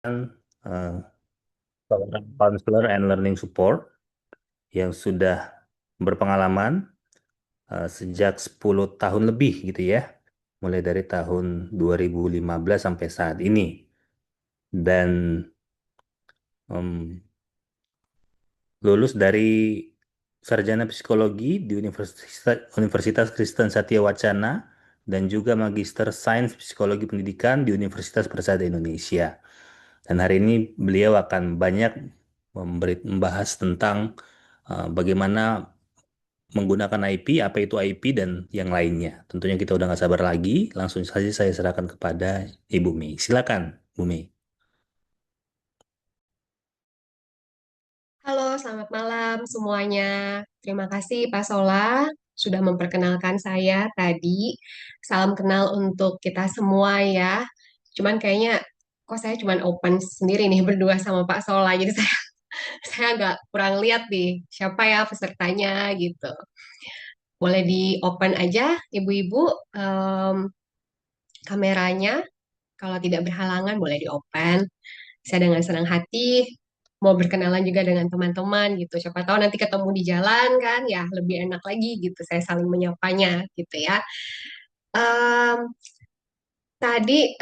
eh, seorang counselor and learning support yang sudah berpengalaman sejak 10 tahun lebih gitu ya, mulai dari tahun 2015 sampai saat ini. Dan em, lulus dari sarjana psikologi di Universitas Kristen Satya Wacana dan juga Magister Sains Psikologi Pendidikan di Universitas Persada Indonesia. Dan hari ini beliau akan banyak membahas tentang bagaimana menggunakan IP, apa itu IP, dan yang lainnya. Tentunya kita udah nggak sabar lagi, langsung saja saya serahkan kepada Ibu Mei. Silakan, Bu Mei. Halo, selamat malam semuanya. Terima kasih Pak Sola sudah memperkenalkan saya tadi. Salam kenal untuk kita semua ya. Cuman kayaknya kok saya cuman open sendiri nih berdua sama Pak Sola. Jadi saya saya agak kurang lihat nih siapa ya pesertanya gitu. Boleh di open aja Ibu-ibu kameranya. Kalau tidak berhalangan boleh di open. Saya dengan senang hati mau berkenalan juga dengan teman-teman gitu. Siapa tahu nanti ketemu di jalan kan, ya lebih enak lagi gitu. Saya saling menyapanya gitu ya. Em, Tadi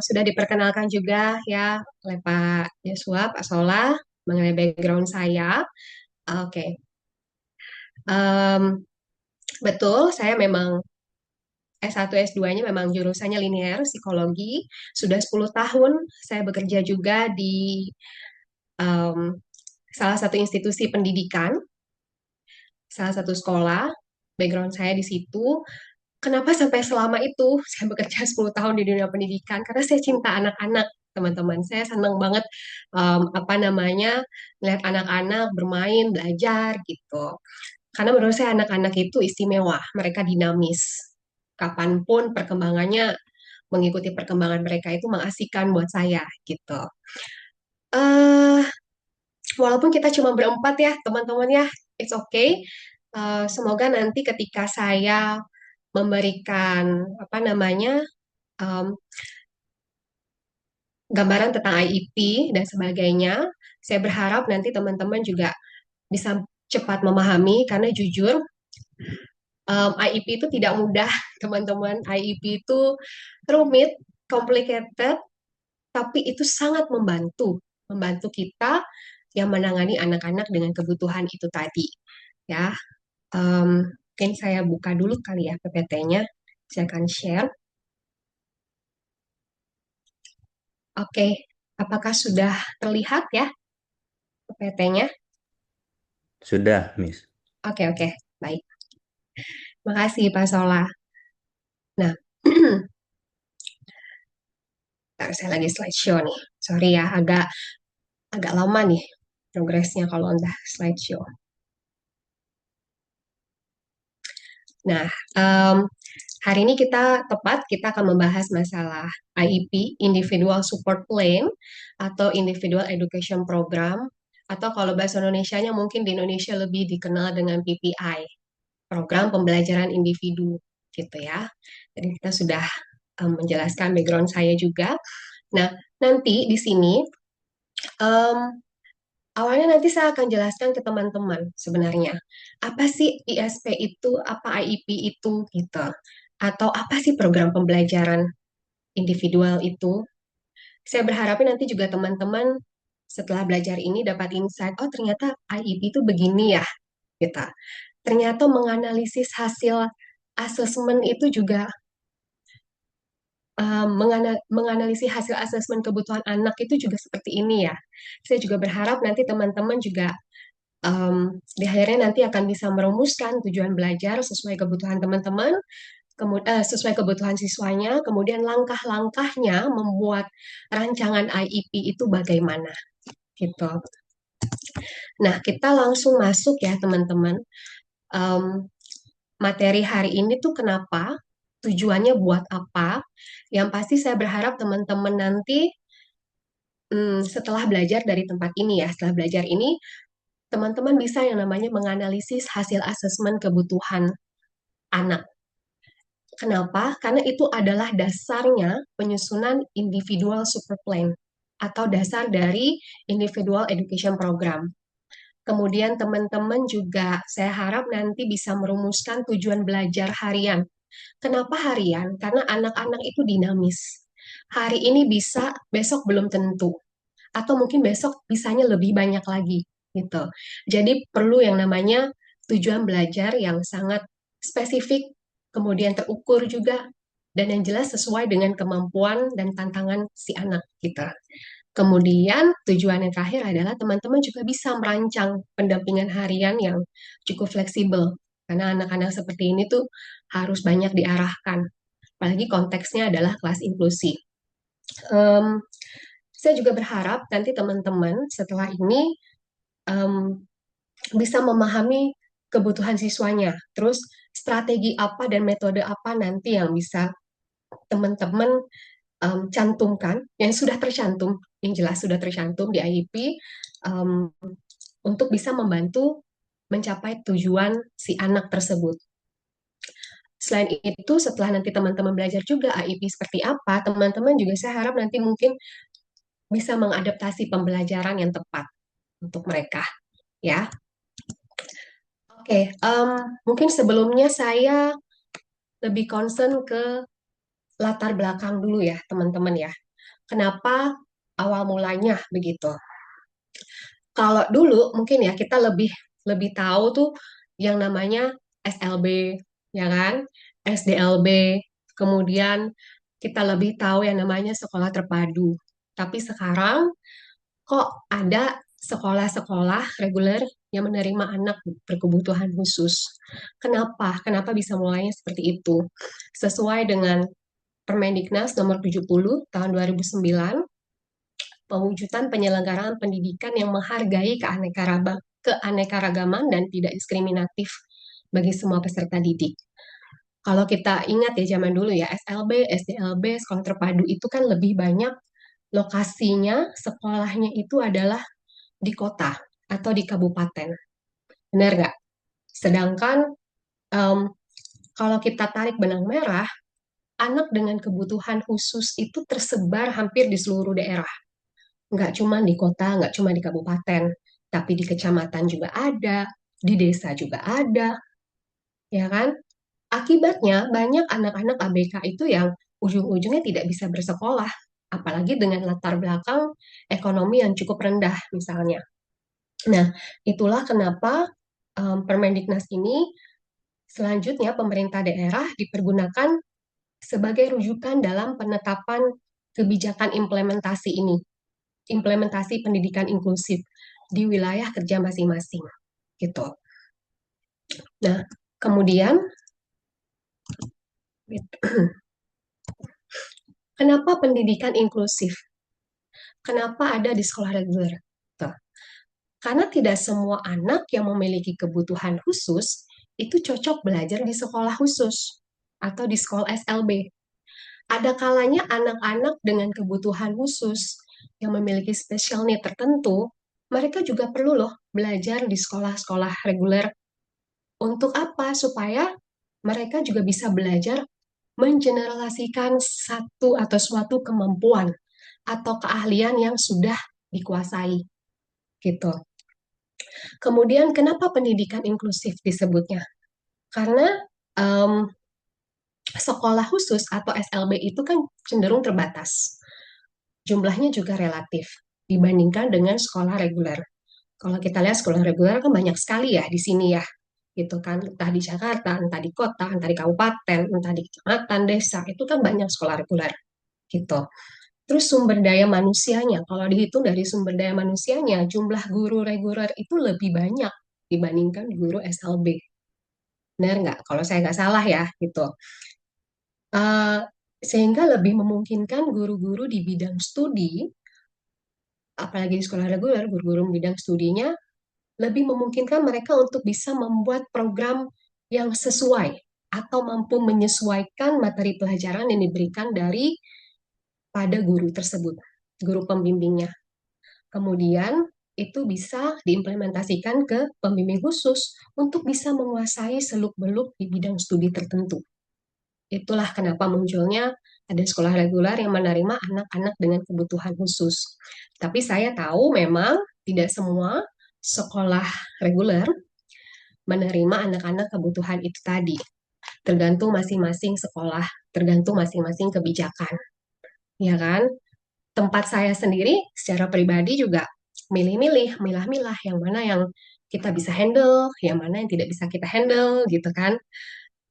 sudah diperkenalkan juga ya oleh Pak Yosua, Pak Sola mengenai background saya. Oke. Em, Betul, saya memang S1 S2-nya memang jurusannya linear psikologi. Sudah 10 tahun saya bekerja juga di em, salah satu institusi pendidikan, salah satu sekolah. Background saya di situ. Kenapa sampai selama itu saya bekerja 10 tahun di dunia pendidikan? Karena saya cinta anak-anak, teman-teman. Saya senang banget apa namanya melihat anak-anak bermain, belajar gitu. Karena menurut saya anak-anak itu istimewa, mereka dinamis. Kapanpun perkembangannya mengikuti perkembangan mereka itu mengasihkan buat saya gitu. eh Walaupun kita cuma berempat ya, teman-teman ya, it's okay. Semoga nanti ketika saya memberikan apa namanya em, gambaran tentang IEP dan sebagainya, saya berharap nanti teman-teman juga bisa cepat memahami karena jujur IEP itu tidak mudah, teman-teman. IEP itu rumit, complicated, tapi itu sangat membantu kita yang menangani anak-anak dengan kebutuhan itu tadi. Ya, mungkin saya buka dulu kali ya PPT-nya. Saya akan share. Oke, apakah sudah terlihat ya PPT-nya? Sudah, Miss. Oke, oke, baik. Makasih Pak Sola. Nah, bentar, saya lagi slideshow nih. Sorry ya, agak agak lama nih progresnya kalau udah slideshow. Nah, em, hari ini kita akan membahas masalah IEP, Individual Support Plan, atau Individual Education Program, atau kalau bahasa Indonesianya mungkin di Indonesia lebih dikenal dengan PPI, Program Pembelajaran Individu, gitu ya. Jadi kita sudah menjelaskan background saya juga. Nah, nanti di sini em, awalnya nanti saya akan jelaskan ke teman-teman sebenarnya apa sih ISP itu, apa IEP itu gitu. Atau apa sih program pembelajaran individual itu? Saya berharapnya nanti juga teman-teman setelah belajar ini dapat insight, oh ternyata IEP itu begini ya, gitu. Ternyata menganalisis hasil asesmen itu juga menganalisis hasil asesmen kebutuhan anak itu juga seperti ini ya. Saya juga berharap nanti teman-teman juga di akhirnya nanti akan bisa merumuskan tujuan belajar sesuai kebutuhan teman-teman, sesuai kebutuhan siswanya, kemudian langkah-langkahnya membuat rancangan IEP itu bagaimana gitu. Nah, kita langsung masuk ya teman-teman. Em, Materi hari ini tuh kenapa? Tujuannya buat apa? Yang pasti saya berharap teman-teman nanti setelah belajar dari tempat ini ya, setelah belajar ini teman-teman bisa yang namanya menganalisis hasil asesmen kebutuhan anak. Kenapa? Karena itu adalah dasarnya penyusunan individual super plan. atau dasar dari Individual Education Program. Kemudian teman-teman juga saya harap nanti bisa merumuskan tujuan belajar harian. Kenapa harian? Karena anak-anak itu dinamis. Hari ini bisa, besok belum tentu. Atau mungkin besok bisanya lebih banyak lagi gitu. Jadi perlu yang namanya tujuan belajar yang sangat spesifik, kemudian terukur juga, dan yang jelas sesuai dengan kemampuan dan tantangan si anak kita. Kemudian tujuan yang terakhir adalah teman-teman juga bisa merancang pendampingan harian yang cukup fleksibel. Karena anak-anak seperti ini tuh harus banyak diarahkan. Apalagi konteksnya adalah kelas inklusi. Um, saya juga berharap nanti teman-teman setelah ini um, bisa memahami kebutuhan siswanya. Terus strategi apa dan metode apa nanti yang bisa teman-teman cantumkan, yang sudah tercantum, yang jelas sudah tercantum di IEP, um, untuk bisa membantu mencapai tujuan si anak tersebut. Selain itu, setelah nanti teman-teman belajar juga IEP seperti apa, teman-teman juga saya harap nanti mungkin bisa mengadaptasi pembelajaran yang tepat untuk mereka, ya. Oke, mungkin sebelumnya saya lebih concern ke latar belakang dulu ya, teman-teman ya. Kenapa awal mulanya begitu? Kalau dulu mungkin ya kita lebih lebih tahu tuh yang namanya SLB, ya kan? SDLB. Kemudian kita lebih tahu yang namanya sekolah terpadu. Tapi sekarang kok ada sekolah-sekolah reguler yang menerima anak berkebutuhan khusus. Kenapa? Kenapa bisa mulainya seperti itu? Sesuai dengan Permendiknas nomor 70 tahun 2009, pewujudan penyelenggaraan pendidikan yang menghargai keanekaragaman dan tidak diskriminatif bagi semua peserta didik. Kalau kita ingat ya zaman dulu ya, SLB, SDLB, sekolah terpadu itu kan lebih banyak lokasinya, sekolahnya itu adalah di kota atau di kabupaten. Benar nggak? Sedangkan um, kalau kita tarik benang merah, anak dengan kebutuhan khusus itu tersebar hampir di seluruh daerah. Nggak cuma di kota, nggak cuma di kabupaten, tapi di kecamatan juga ada, di desa juga ada, ya kan? Akibatnya banyak anak-anak ABK itu yang ujung-ujungnya tidak bisa bersekolah, apalagi dengan latar belakang ekonomi yang cukup rendah misalnya. Nah, itulah kenapa Permendiknas ini selanjutnya pemerintah daerah dipergunakan sebagai rujukan dalam penetapan kebijakan implementasi ini, implementasi pendidikan inklusif di wilayah kerja masing-masing, gitu. Nah, kemudian kenapa pendidikan inklusif? Kenapa ada di sekolah reguler? Tuh. Karena tidak semua anak yang memiliki kebutuhan khusus itu cocok belajar di sekolah khusus atau di sekolah SLB. Ada kalanya anak-anak dengan kebutuhan khusus yang memiliki special need tertentu, mereka juga perlu loh belajar di sekolah-sekolah reguler. Untuk apa? Supaya mereka juga bisa belajar mengeneralisasikan satu atau suatu kemampuan atau keahlian yang sudah dikuasai gitu. Kemudian kenapa pendidikan inklusif disebutnya? Karena um, sekolah khusus atau SLB itu kan cenderung terbatas. Jumlahnya juga relatif dibandingkan dengan sekolah reguler. Kalau kita lihat sekolah reguler kan banyak sekali ya di sini ya, gitu kan, entah di Jakarta, entah di kota, entah di kabupaten, entah di kecamatan, desa, itu kan banyak sekolah reguler, gitu. Terus sumber daya manusianya, kalau dihitung dari sumber daya manusianya, jumlah guru reguler itu lebih banyak dibandingkan guru SLB. Benar nggak? Kalau saya nggak salah ya, gitu. Uh, Sehingga lebih memungkinkan guru-guru di bidang studi, apalagi di sekolah reguler, guru-guru bidang studinya lebih memungkinkan mereka untuk bisa membuat program yang sesuai atau mampu menyesuaikan materi pelajaran yang diberikan dari pada guru tersebut, guru pembimbingnya. Kemudian itu bisa diimplementasikan ke pembimbing khusus untuk bisa menguasai seluk-beluk di bidang studi tertentu. Itulah kenapa munculnya Ada sekolah reguler yang menerima anak-anak dengan kebutuhan khusus. Tapi saya tahu memang tidak semua sekolah reguler menerima anak-anak kebutuhan itu tadi. Tergantung masing-masing sekolah, tergantung masing-masing kebijakan, ya kan? Tempat saya sendiri secara pribadi juga milih-milih, milah-milah yang mana yang kita bisa handle, yang mana yang tidak bisa kita handle, gitu kan?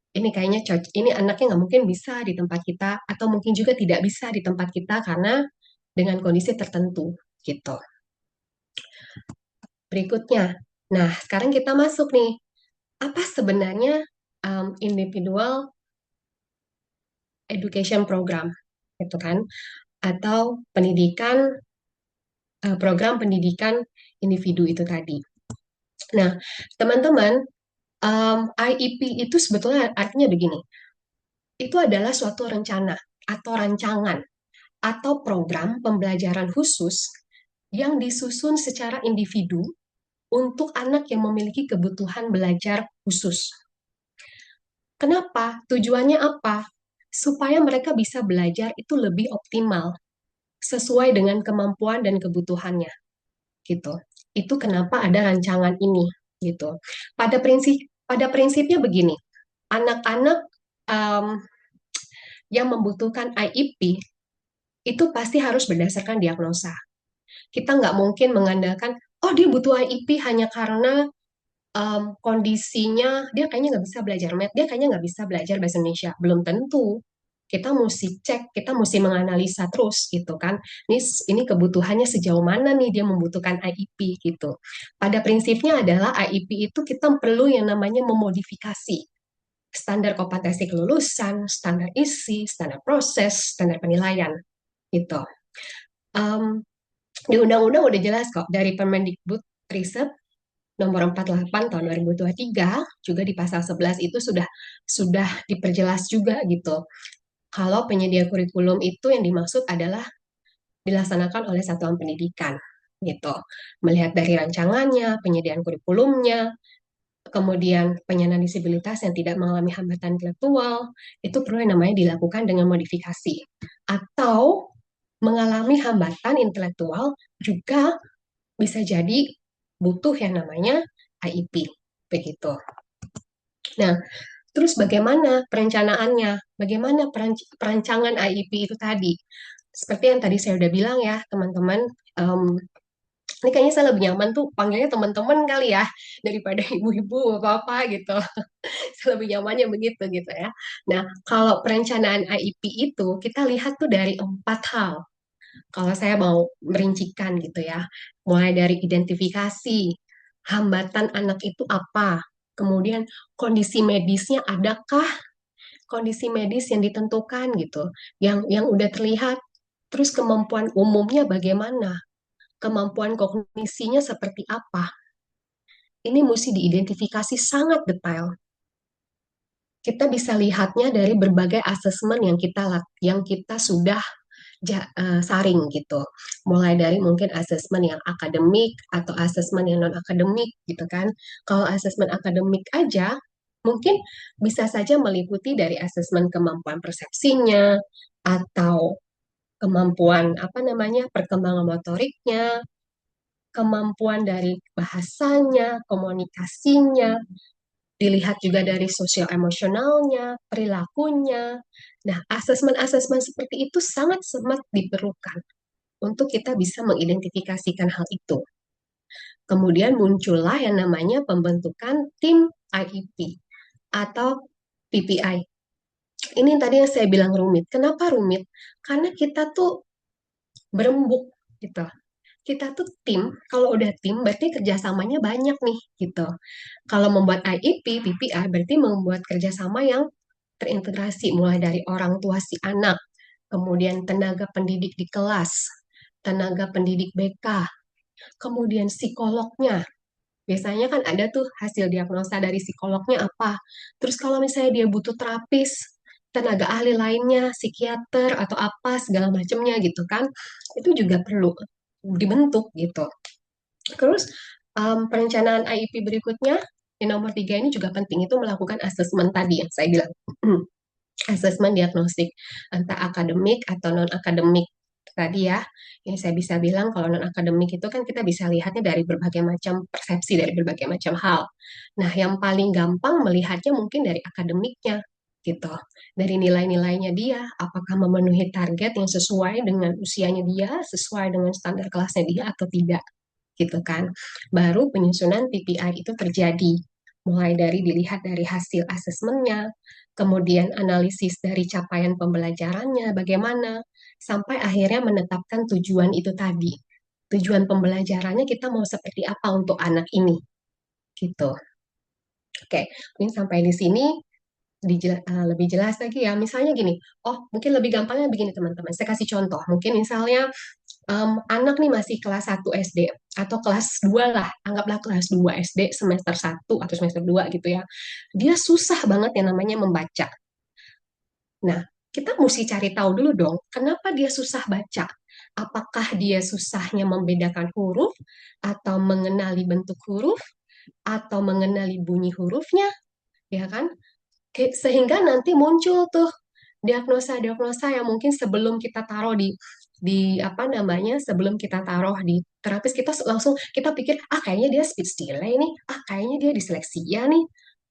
Ini kayaknya cocok, ini anaknya nggak mungkin bisa di tempat kita, atau mungkin juga tidak bisa di tempat kita karena dengan kondisi tertentu, gitu. Berikutnya, nah sekarang kita masuk nih, apa sebenarnya individual education program, gitu kan? Atau program pendidikan individu itu tadi. Nah, teman-teman, IEP itu sebetulnya artinya begini, itu adalah suatu rencana atau rancangan atau program pembelajaran khusus yang disusun secara individu untuk anak yang memiliki kebutuhan belajar khusus. Kenapa? Tujuannya apa? Supaya mereka bisa belajar itu lebih optimal, sesuai dengan kemampuan dan kebutuhannya, gitu. Itu kenapa ada rancangan ini, gitu. Pada prinsipnya begini, anak-anak um, yang membutuhkan IEP itu pasti harus berdasarkan diagnosa. Kita nggak mungkin mengandalkan, oh dia butuh IEP hanya karena kondisinya dia kayaknya nggak bisa belajar math, dia kayaknya nggak bisa belajar bahasa Indonesia. Belum tentu. Kita mesti cek, kita mesti menganalisa terus gitu kan. Ini kebutuhannya sejauh mana nih dia membutuhkan IEP gitu. Pada prinsipnya adalah IEP itu kita perlu yang namanya memodifikasi standar kompetensi kelulusan, standar isi, standar proses, standar penilaian gitu. Um, di undang-undang udah jelas kok dari Permendikbud Riset nomor 48 tahun 2023 juga di pasal 11 itu sudah diperjelas juga gitu. Kalau penyedia kurikulum itu yang dimaksud adalah dilaksanakan oleh satuan pendidikan gitu. Melihat dari rancangannya, penyediaan kurikulumnya, kemudian penyandang disabilitas yang tidak mengalami hambatan intelektual, itu perlu yang namanya dilakukan dengan modifikasi. Atau mengalami hambatan intelektual juga bisa jadi butuh yang namanya IEP. Begitu. Nah, terus bagaimana perencanaannya? Bagaimana perancangan IEP itu tadi? Seperti yang tadi saya udah bilang ya, teman-teman, ini kayaknya saya lebih nyaman tuh panggilnya teman-teman kali ya, daripada ibu-ibu apa-apa gitu. Saya lebih nyamannya begitu gitu ya. Nah, kalau perencanaan IEP itu kita lihat tuh dari 4 hal. Kalau saya mau merincikan gitu ya, mulai dari identifikasi, hambatan anak itu apa, kemudian kondisi medisnya adakah, kondisi medis yang ditentukan gitu, yang udah terlihat, terus kemampuan umumnya bagaimana, kemampuan kognisinya seperti apa. Ini mesti diidentifikasi sangat detail. Kita bisa lihatnya dari berbagai asesmen yang kita sudah saring gitu. Mulai dari mungkin asesmen yang akademik atau asesmen yang non akademik gitu kan. Kalau asesmen akademik aja mungkin bisa saja meliputi dari asesmen kemampuan persepsinya atau kemampuan apa namanya perkembangan motoriknya, kemampuan dari bahasanya, komunikasinya, dilihat juga dari sosial emosionalnya, perilakunya. Nah, asesmen-asesmen seperti itu sangat-sangat diperlukan untuk kita bisa mengidentifikasikan hal itu. Kemudian muncullah yang namanya pembentukan tim IEP atau PPI. Ini tadi yang saya bilang rumit. Kenapa rumit? Karena kita tuh berembuk gitu. Kita tuh tim, kalau udah tim berarti kerjasamanya banyak nih gitu. Kalau membuat IEP, PPI berarti membuat kerjasama yang terintegrasi mulai dari orang tua si anak, kemudian tenaga pendidik di kelas, tenaga pendidik BK, kemudian psikolognya. Biasanya kan ada tuh hasil diagnosa dari psikolognya apa. Terus kalau misalnya dia butuh terapis, tenaga ahli lainnya, psikiater atau apa segala macamnya gitu kan, itu juga perlu dibentuk gitu. Terus perencanaan IEP berikutnya, di nomor 3 ini juga penting itu melakukan asesmen tadi yang saya bilang. asesmen diagnostik, entah akademik atau non akademik. Tadi ya, yang saya bisa bilang kalau non akademik itu kan kita bisa lihatnya dari berbagai macam persepsi, dari berbagai macam hal. Nah, yang paling gampang melihatnya mungkin dari akademiknya gitu. Dari nilai-nilainya dia, apakah memenuhi target yang sesuai dengan usianya dia, sesuai dengan standar kelasnya dia atau tidak gitu kan. Baru penyusunan PPI itu terjadi. Mulai dari dilihat dari hasil asesmennya, kemudian analisis dari capaian pembelajarannya, bagaimana, sampai akhirnya menetapkan tujuan itu tadi. Tujuan pembelajarannya kita mau seperti apa untuk anak ini, gitu. Oke, mungkin sampai di sini lebih jelas lagi ya. Misalnya gini, oh mungkin lebih gampangnya begini teman-teman. Saya kasih contoh. Mungkin misalnya anak nih masih kelas 1 SD atau kelas 2 lah, anggaplah kelas 2 SD semester 1 atau semester 2 gitu ya. Dia susah banget yang namanya membaca. Nah, kita mesti cari tahu dulu dong, kenapa dia susah baca? Apakah dia susahnya membedakan huruf atau mengenali bentuk huruf atau mengenali bunyi hurufnya, ya kan? Sehingga nanti muncul tuh diagnosa-diagnosa yang mungkin sebelum kita taruh di apa namanya sebelum kita taruh di terapis kita langsung kita pikir ah kayaknya dia speech delay nih, ah kayaknya dia disleksia nih,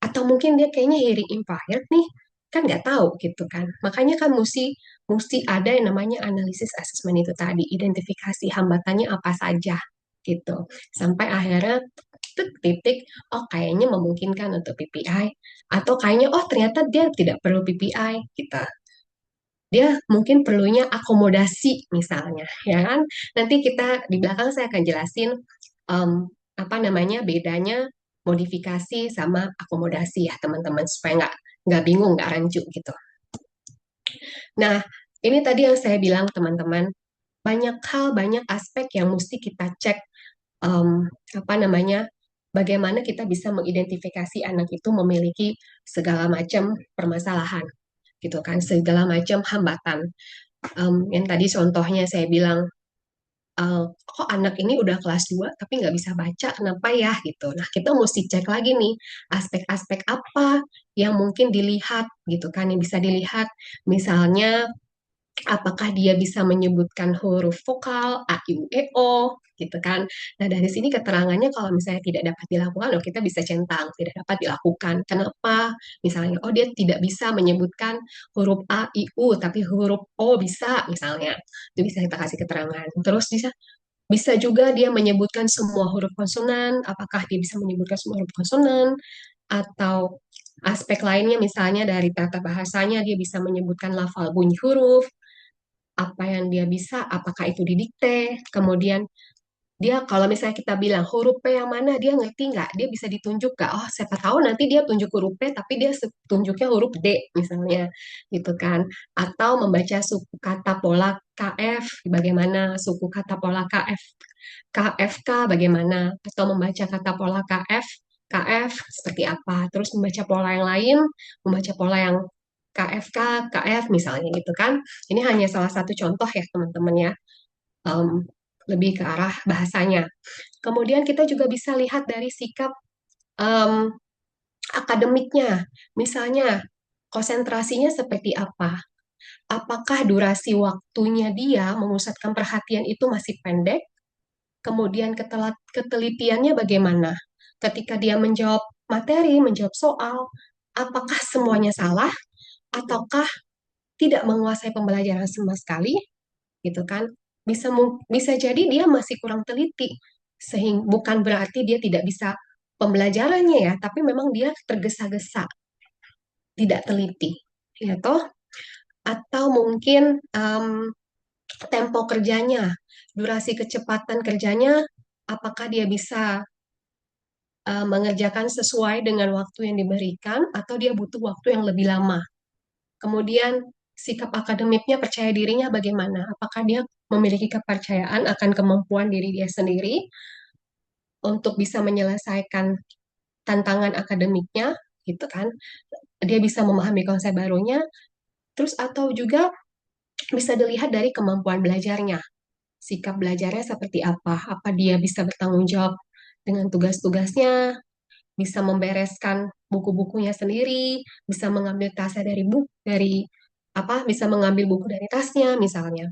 atau mungkin dia kayaknya hearing impaired nih, kan nggak tahu gitu kan. Makanya kan mesti mesti ada yang namanya analisis asesmen itu tadi, identifikasi hambatannya apa saja gitu, sampai akhirnya titik oh kayaknya memungkinkan untuk PPI atau kayaknya oh ternyata dia tidak perlu PPI gitu, dia mungkin perlunya akomodasi misalnya, ya kan? Nanti kita di belakang saya akan jelasin em, apa namanya bedanya modifikasi sama akomodasi ya teman-teman supaya nggak bingung nggak rancu gitu. Nah ini tadi yang saya bilang teman-teman, banyak hal banyak aspek yang mesti kita cek, apa namanya bagaimana kita bisa mengidentifikasi anak itu memiliki segala macam permasalahan gitu kan, segala macam hambatan. Yang tadi contohnya saya bilang, kok anak ini udah kelas 2 tapi nggak bisa baca, kenapa ya gitu. Nah, kita mesti cek lagi nih, aspek-aspek apa yang mungkin dilihat gitu kan, yang bisa dilihat. Misalnya, apakah dia bisa menyebutkan huruf vokal A, I, U, E, O gitu kan. Nah, dari sini keterangannya kalau misalnya tidak dapat dilakukan, oh kita bisa centang, tidak dapat dilakukan. Kenapa? Misalnya, oh dia tidak bisa menyebutkan huruf A, I, U, tapi huruf O bisa misalnya. Itu bisa kita kasih keterangan. Terus bisa bisa juga dia menyebutkan semua huruf konsonan, apakah dia bisa menyebutkan semua huruf konsonan, atau aspek lainnya misalnya dari tata bahasanya dia bisa menyebutkan lafal bunyi huruf, apa yang dia bisa, apakah itu didikte, kemudian dia kalau misalnya kita bilang huruf P yang mana, dia ngerti nggak? Dia bisa ditunjuk nggak? Oh, siapa tahu nanti dia tunjuk huruf P, tapi dia tunjuknya huruf D misalnya, gitu kan? Atau membaca suku kata pola KF, bagaimana suku kata pola KF, KFK bagaimana? Atau membaca kata pola KF, KF seperti apa? Terus membaca pola yang lain, membaca pola yang KFK, KF misalnya gitu kan? Ini hanya salah satu contoh ya teman-teman ya, um, lebih ke arah bahasanya. Kemudian kita juga bisa lihat dari sikap um, akademiknya. Misalnya, konsentrasinya seperti apa? Apakah durasi waktunya dia memusatkan perhatian itu masih pendek? Kemudian ketelitiannya bagaimana? Ketika dia menjawab materi, menjawab soal, apakah semuanya salah? Ataukah tidak menguasai pembelajaran sama sekali? Gitu kan? Bisa jadi dia masih kurang teliti, sehingga bukan berarti dia tidak bisa pembelajarannya ya, tapi memang dia tergesa-gesa, tidak teliti, ya toh? Atau mungkin tempo kerjanya, durasi kecepatan kerjanya, apakah dia bisa mengerjakan sesuai dengan waktu yang diberikan, atau dia butuh waktu yang lebih lama? Kemudian sikap akademiknya, percaya dirinya bagaimana? Apakah dia memiliki kepercayaan akan kemampuan diri dia sendiri untuk bisa menyelesaikan tantangan akademiknya, gitu kan? Dia bisa memahami konsep barunya, terus atau juga bisa dilihat dari kemampuan belajarnya. Sikap belajarnya seperti apa? Apa dia bisa bertanggung jawab dengan tugas-tugasnya? bisa membereskan buku-bukunya sendiri, bisa mengambil tasnya dari buku dari apa, bisa mengambil buku dari tasnya misalnya.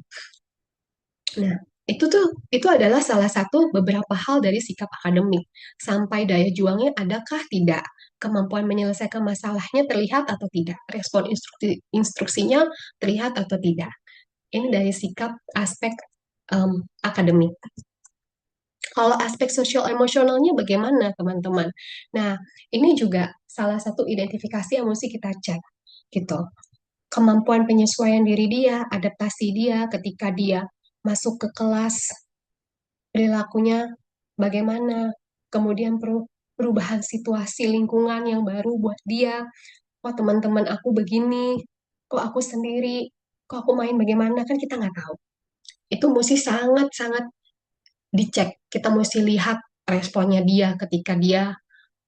Nah, itu adalah salah satu beberapa hal dari sikap akademik. Sampai daya juangnya adakah tidak? Kemampuan menyelesaikan masalahnya terlihat atau tidak? Respon instruksinya terlihat atau tidak? Ini dari sikap aspek akademik. Kalau aspek sosial emosionalnya bagaimana, teman-teman? Nah, ini juga salah satu identifikasi yang mesti kita cek, gitu. Kemampuan penyesuaian diri dia, adaptasi dia ketika dia masuk ke kelas, perilakunya bagaimana, kemudian perubahan situasi lingkungan yang baru buat dia, kok teman-teman aku begini, kok aku sendiri, kok aku main bagaimana, kan kita nggak tahu. Itu mesti sangat-sangat dicek. Kita mesti lihat responnya dia ketika dia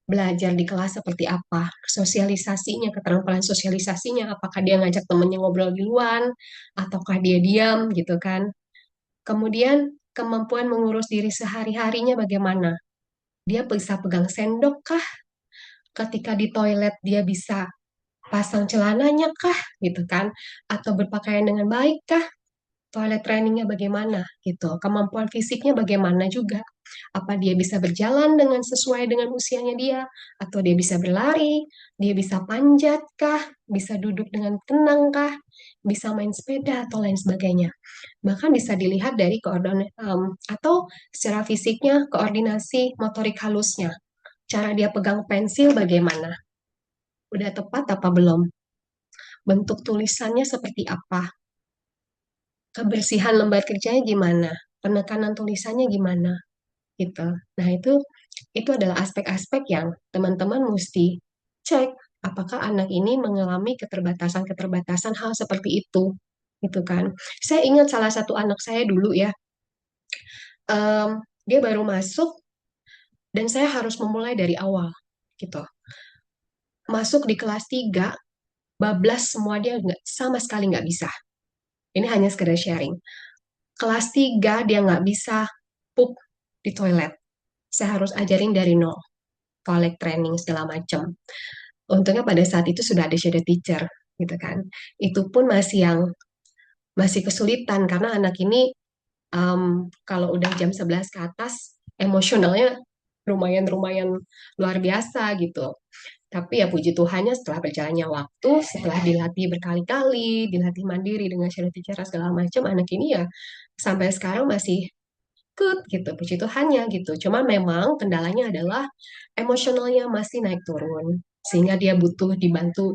belajar di kelas seperti apa, sosialisasinya, keterampilan sosialisasinya, apakah dia ngajak temennya ngobrol di luar, ataukah dia diam gitu kan. Kemudian kemampuan mengurus diri sehari-harinya bagaimana? Dia bisa pegang sendok kah? Ketika di toilet dia bisa pasang celananya kah? Gitu kan? Atau berpakaian dengan baik kah? Toilet trainingnya bagaimana gitu, kemampuan fisiknya bagaimana juga. Apa dia bisa berjalan dengan sesuai dengan usianya dia, atau dia bisa berlari, dia bisa panjat kah, bisa duduk dengan tenang kah, bisa main sepeda atau lain sebagainya. Bahkan bisa dilihat dari atau secara fisiknya koordinasi motorik halusnya. Cara dia pegang pensil bagaimana? Udah tepat apa belum? Bentuk tulisannya seperti apa? Kebersihan lembar kerjanya gimana, penekanan tulisannya gimana gitu. Nah, itu adalah aspek-aspek yang teman-teman mesti cek apakah anak ini mengalami keterbatasan-keterbatasan hal seperti itu gitu kan. Saya ingat salah satu anak saya dulu ya, dia baru masuk dan saya harus memulai dari awal gitu. Masuk di kelas 3 bablas semua dia nggak sama sekali nggak bisa. Ini hanya sekedar sharing. Kelas 3 dia nggak bisa pup di toilet. Saya harus ajarin dari nol, toilet training segala macam. Untungnya pada saat itu sudah ada shadow teacher, gitu kan. Itu pun masih kesulitan karena anak ini kalau udah jam 11 ke atas emosionalnya lumayan luar biasa gitu. Tapi ya puji Tuhannya setelah berjalannya waktu, setelah dilatih berkali-kali, dilatih mandiri dengan shadow teacher segala macam, anak ini ya sampai sekarang masih good gitu, puji Tuhannya gitu. Cuma memang kendalanya adalah emosionalnya masih naik turun, sehingga dia butuh dibantu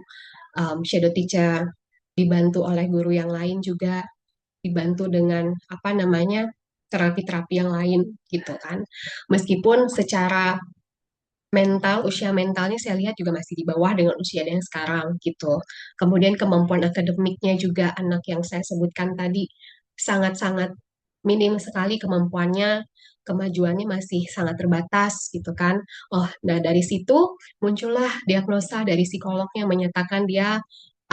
shadow teacher, dibantu oleh guru yang lain juga, dibantu dengan apa namanya terapi-terapi yang lain gitu kan. Meskipun secara mental, usia mentalnya saya lihat juga masih di bawah dengan usia yang sekarang gitu. Kemudian kemampuan akademiknya juga anak yang saya sebutkan tadi sangat-sangat minim sekali kemampuannya, kemajuannya masih sangat terbatas gitu kan. Oh, nah dari situ muncullah diagnosa dari psikolog yang menyatakan dia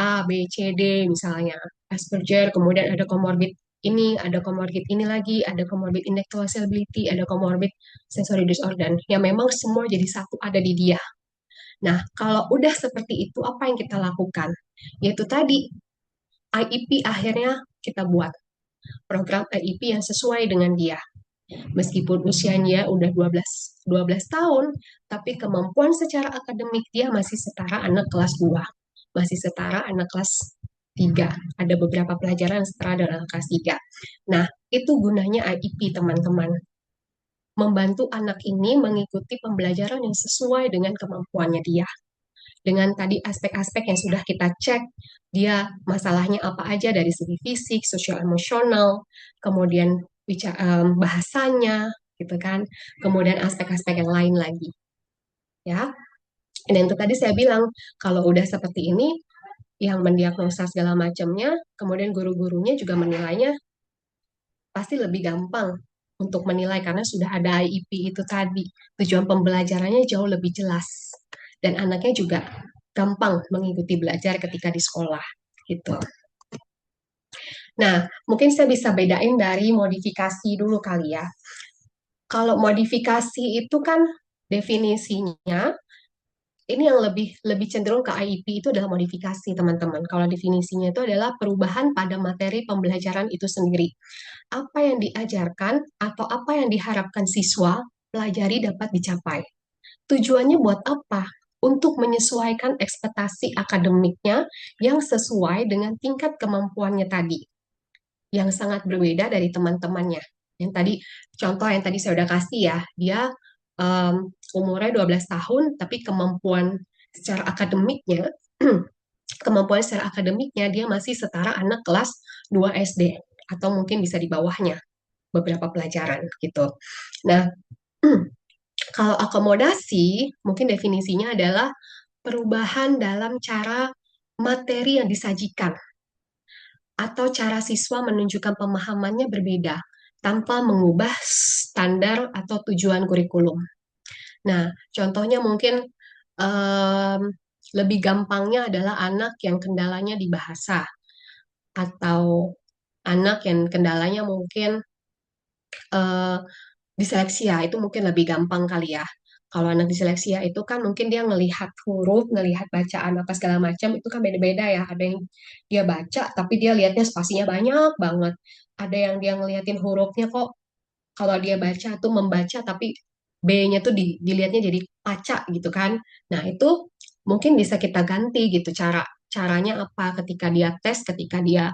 A, B, C, D misalnya, Asperger, kemudian ada comorbid ini, ada comorbid ini lagi, ada comorbid intellectual disability, ada comorbid sensory disorder. Ya memang semua jadi satu ada di dia. Nah, kalau udah seperti itu, apa yang kita lakukan? Yaitu tadi, IEP akhirnya kita buat program IEP yang sesuai dengan dia. Meskipun usianya udah 12 tahun, tapi kemampuan secara akademik dia masih setara anak kelas 2, masih setara anak kelas 3. Ada beberapa pelajaran setara dengan kelas 3. Nah, itu gunanya IEP, teman-teman. Membantu anak ini mengikuti pembelajaran yang sesuai dengan kemampuannya dia. Dengan tadi aspek-aspek yang sudah kita cek, dia masalahnya apa aja dari segi fisik, sosial emosional, kemudian bahasanya, gitu kan, kemudian aspek-aspek yang lain lagi, ya. Dan itu tadi saya bilang, kalau udah seperti ini, yang mendiagnosa segala macamnya, kemudian guru-gurunya juga menilainya pasti lebih gampang untuk menilai karena sudah ada IEP itu tadi. Tujuan pembelajarannya jauh lebih jelas. Dan anaknya juga gampang mengikuti belajar ketika di sekolah gitu. Nah, mungkin saya bisa bedain dari modifikasi dulu kali ya. Kalau modifikasi itu kan definisinya ini yang lebih lebih cenderung ke IEP itu adalah modifikasi, teman-teman. Kalau definisinya itu adalah perubahan pada materi pembelajaran itu sendiri. Apa yang diajarkan atau apa yang diharapkan siswa pelajari dapat dicapai. Tujuannya buat apa? Untuk menyesuaikan ekspektasi akademiknya yang sesuai dengan tingkat kemampuannya tadi, yang sangat berbeda dari teman-temannya. Yang tadi, contoh yang tadi saya udah kasih ya, dia umurnya 12 tahun, tapi secara akademiknya, kemampuan secara akademiknya dia masih setara anak kelas 2 SD, atau mungkin bisa di bawahnya beberapa pelajaran gitu. Nah, kalau akomodasi, mungkin definisinya adalah perubahan dalam cara materi yang disajikan atau cara siswa menunjukkan pemahamannya berbeda tanpa mengubah standar atau tujuan kurikulum. Nah, contohnya mungkin em, lebih gampangnya adalah anak yang kendalanya di bahasa atau anak yang kendalanya mungkin eh, diseleksia itu mungkin lebih gampang kali ya. Kalau anak diseleksia itu kan mungkin dia ngelihat huruf, ngelihat bacaan apa segala macam itu kan beda-beda ya. Ada yang dia baca tapi dia lihatnya spasinya banyak banget. Ada yang dia ngeliatin hurufnya kok kalau dia baca tuh membaca tapi B-nya tuh dilihatnya jadi paca gitu kan. Nah, itu mungkin bisa kita ganti gitu caranya apa ketika dia tes, ketika dia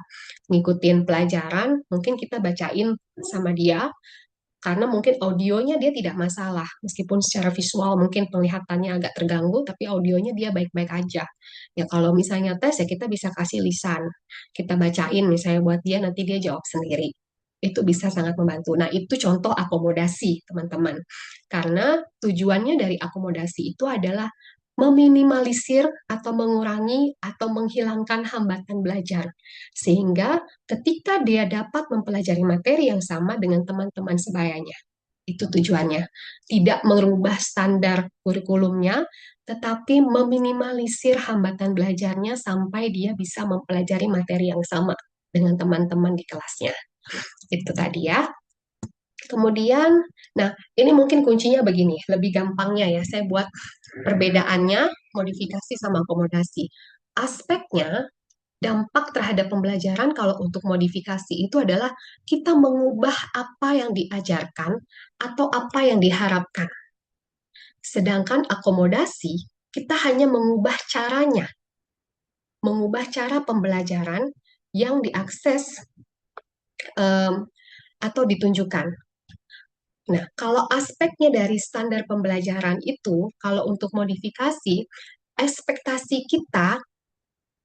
ngikutin pelajaran, mungkin kita bacain sama dia karena mungkin audionya dia tidak masalah, meskipun secara visual mungkin penglihatannya agak terganggu, tapi audionya dia baik-baik aja. Ya kalau misalnya tes ya kita bisa kasih lisan, kita bacain misalnya buat dia nanti dia jawab sendiri. Itu bisa sangat membantu. Nah itu contoh akomodasi teman-teman. Karena tujuannya dari akomodasi itu adalah meminimalisir atau mengurangi atau menghilangkan hambatan belajar. Sehingga ketika dia dapat mempelajari materi yang sama dengan teman-teman sebayanya. Itu tujuannya. Tidak merubah standar kurikulumnya, tetapi meminimalisir hambatan belajarnya sampai dia bisa mempelajari materi yang sama dengan teman-teman di kelasnya. Itu tadi ya. Kemudian, nah ini mungkin kuncinya begini, lebih gampangnya ya, saya buat perbedaannya modifikasi sama akomodasi. Aspeknya, dampak terhadap pembelajaran kalau untuk modifikasi itu adalah kita mengubah apa yang diajarkan atau apa yang diharapkan. Sedangkan akomodasi, kita hanya mengubah caranya, mengubah cara pembelajaran yang diakses um, atau ditunjukkan. Nah, kalau aspeknya dari standar pembelajaran itu, kalau untuk modifikasi, ekspektasi kita,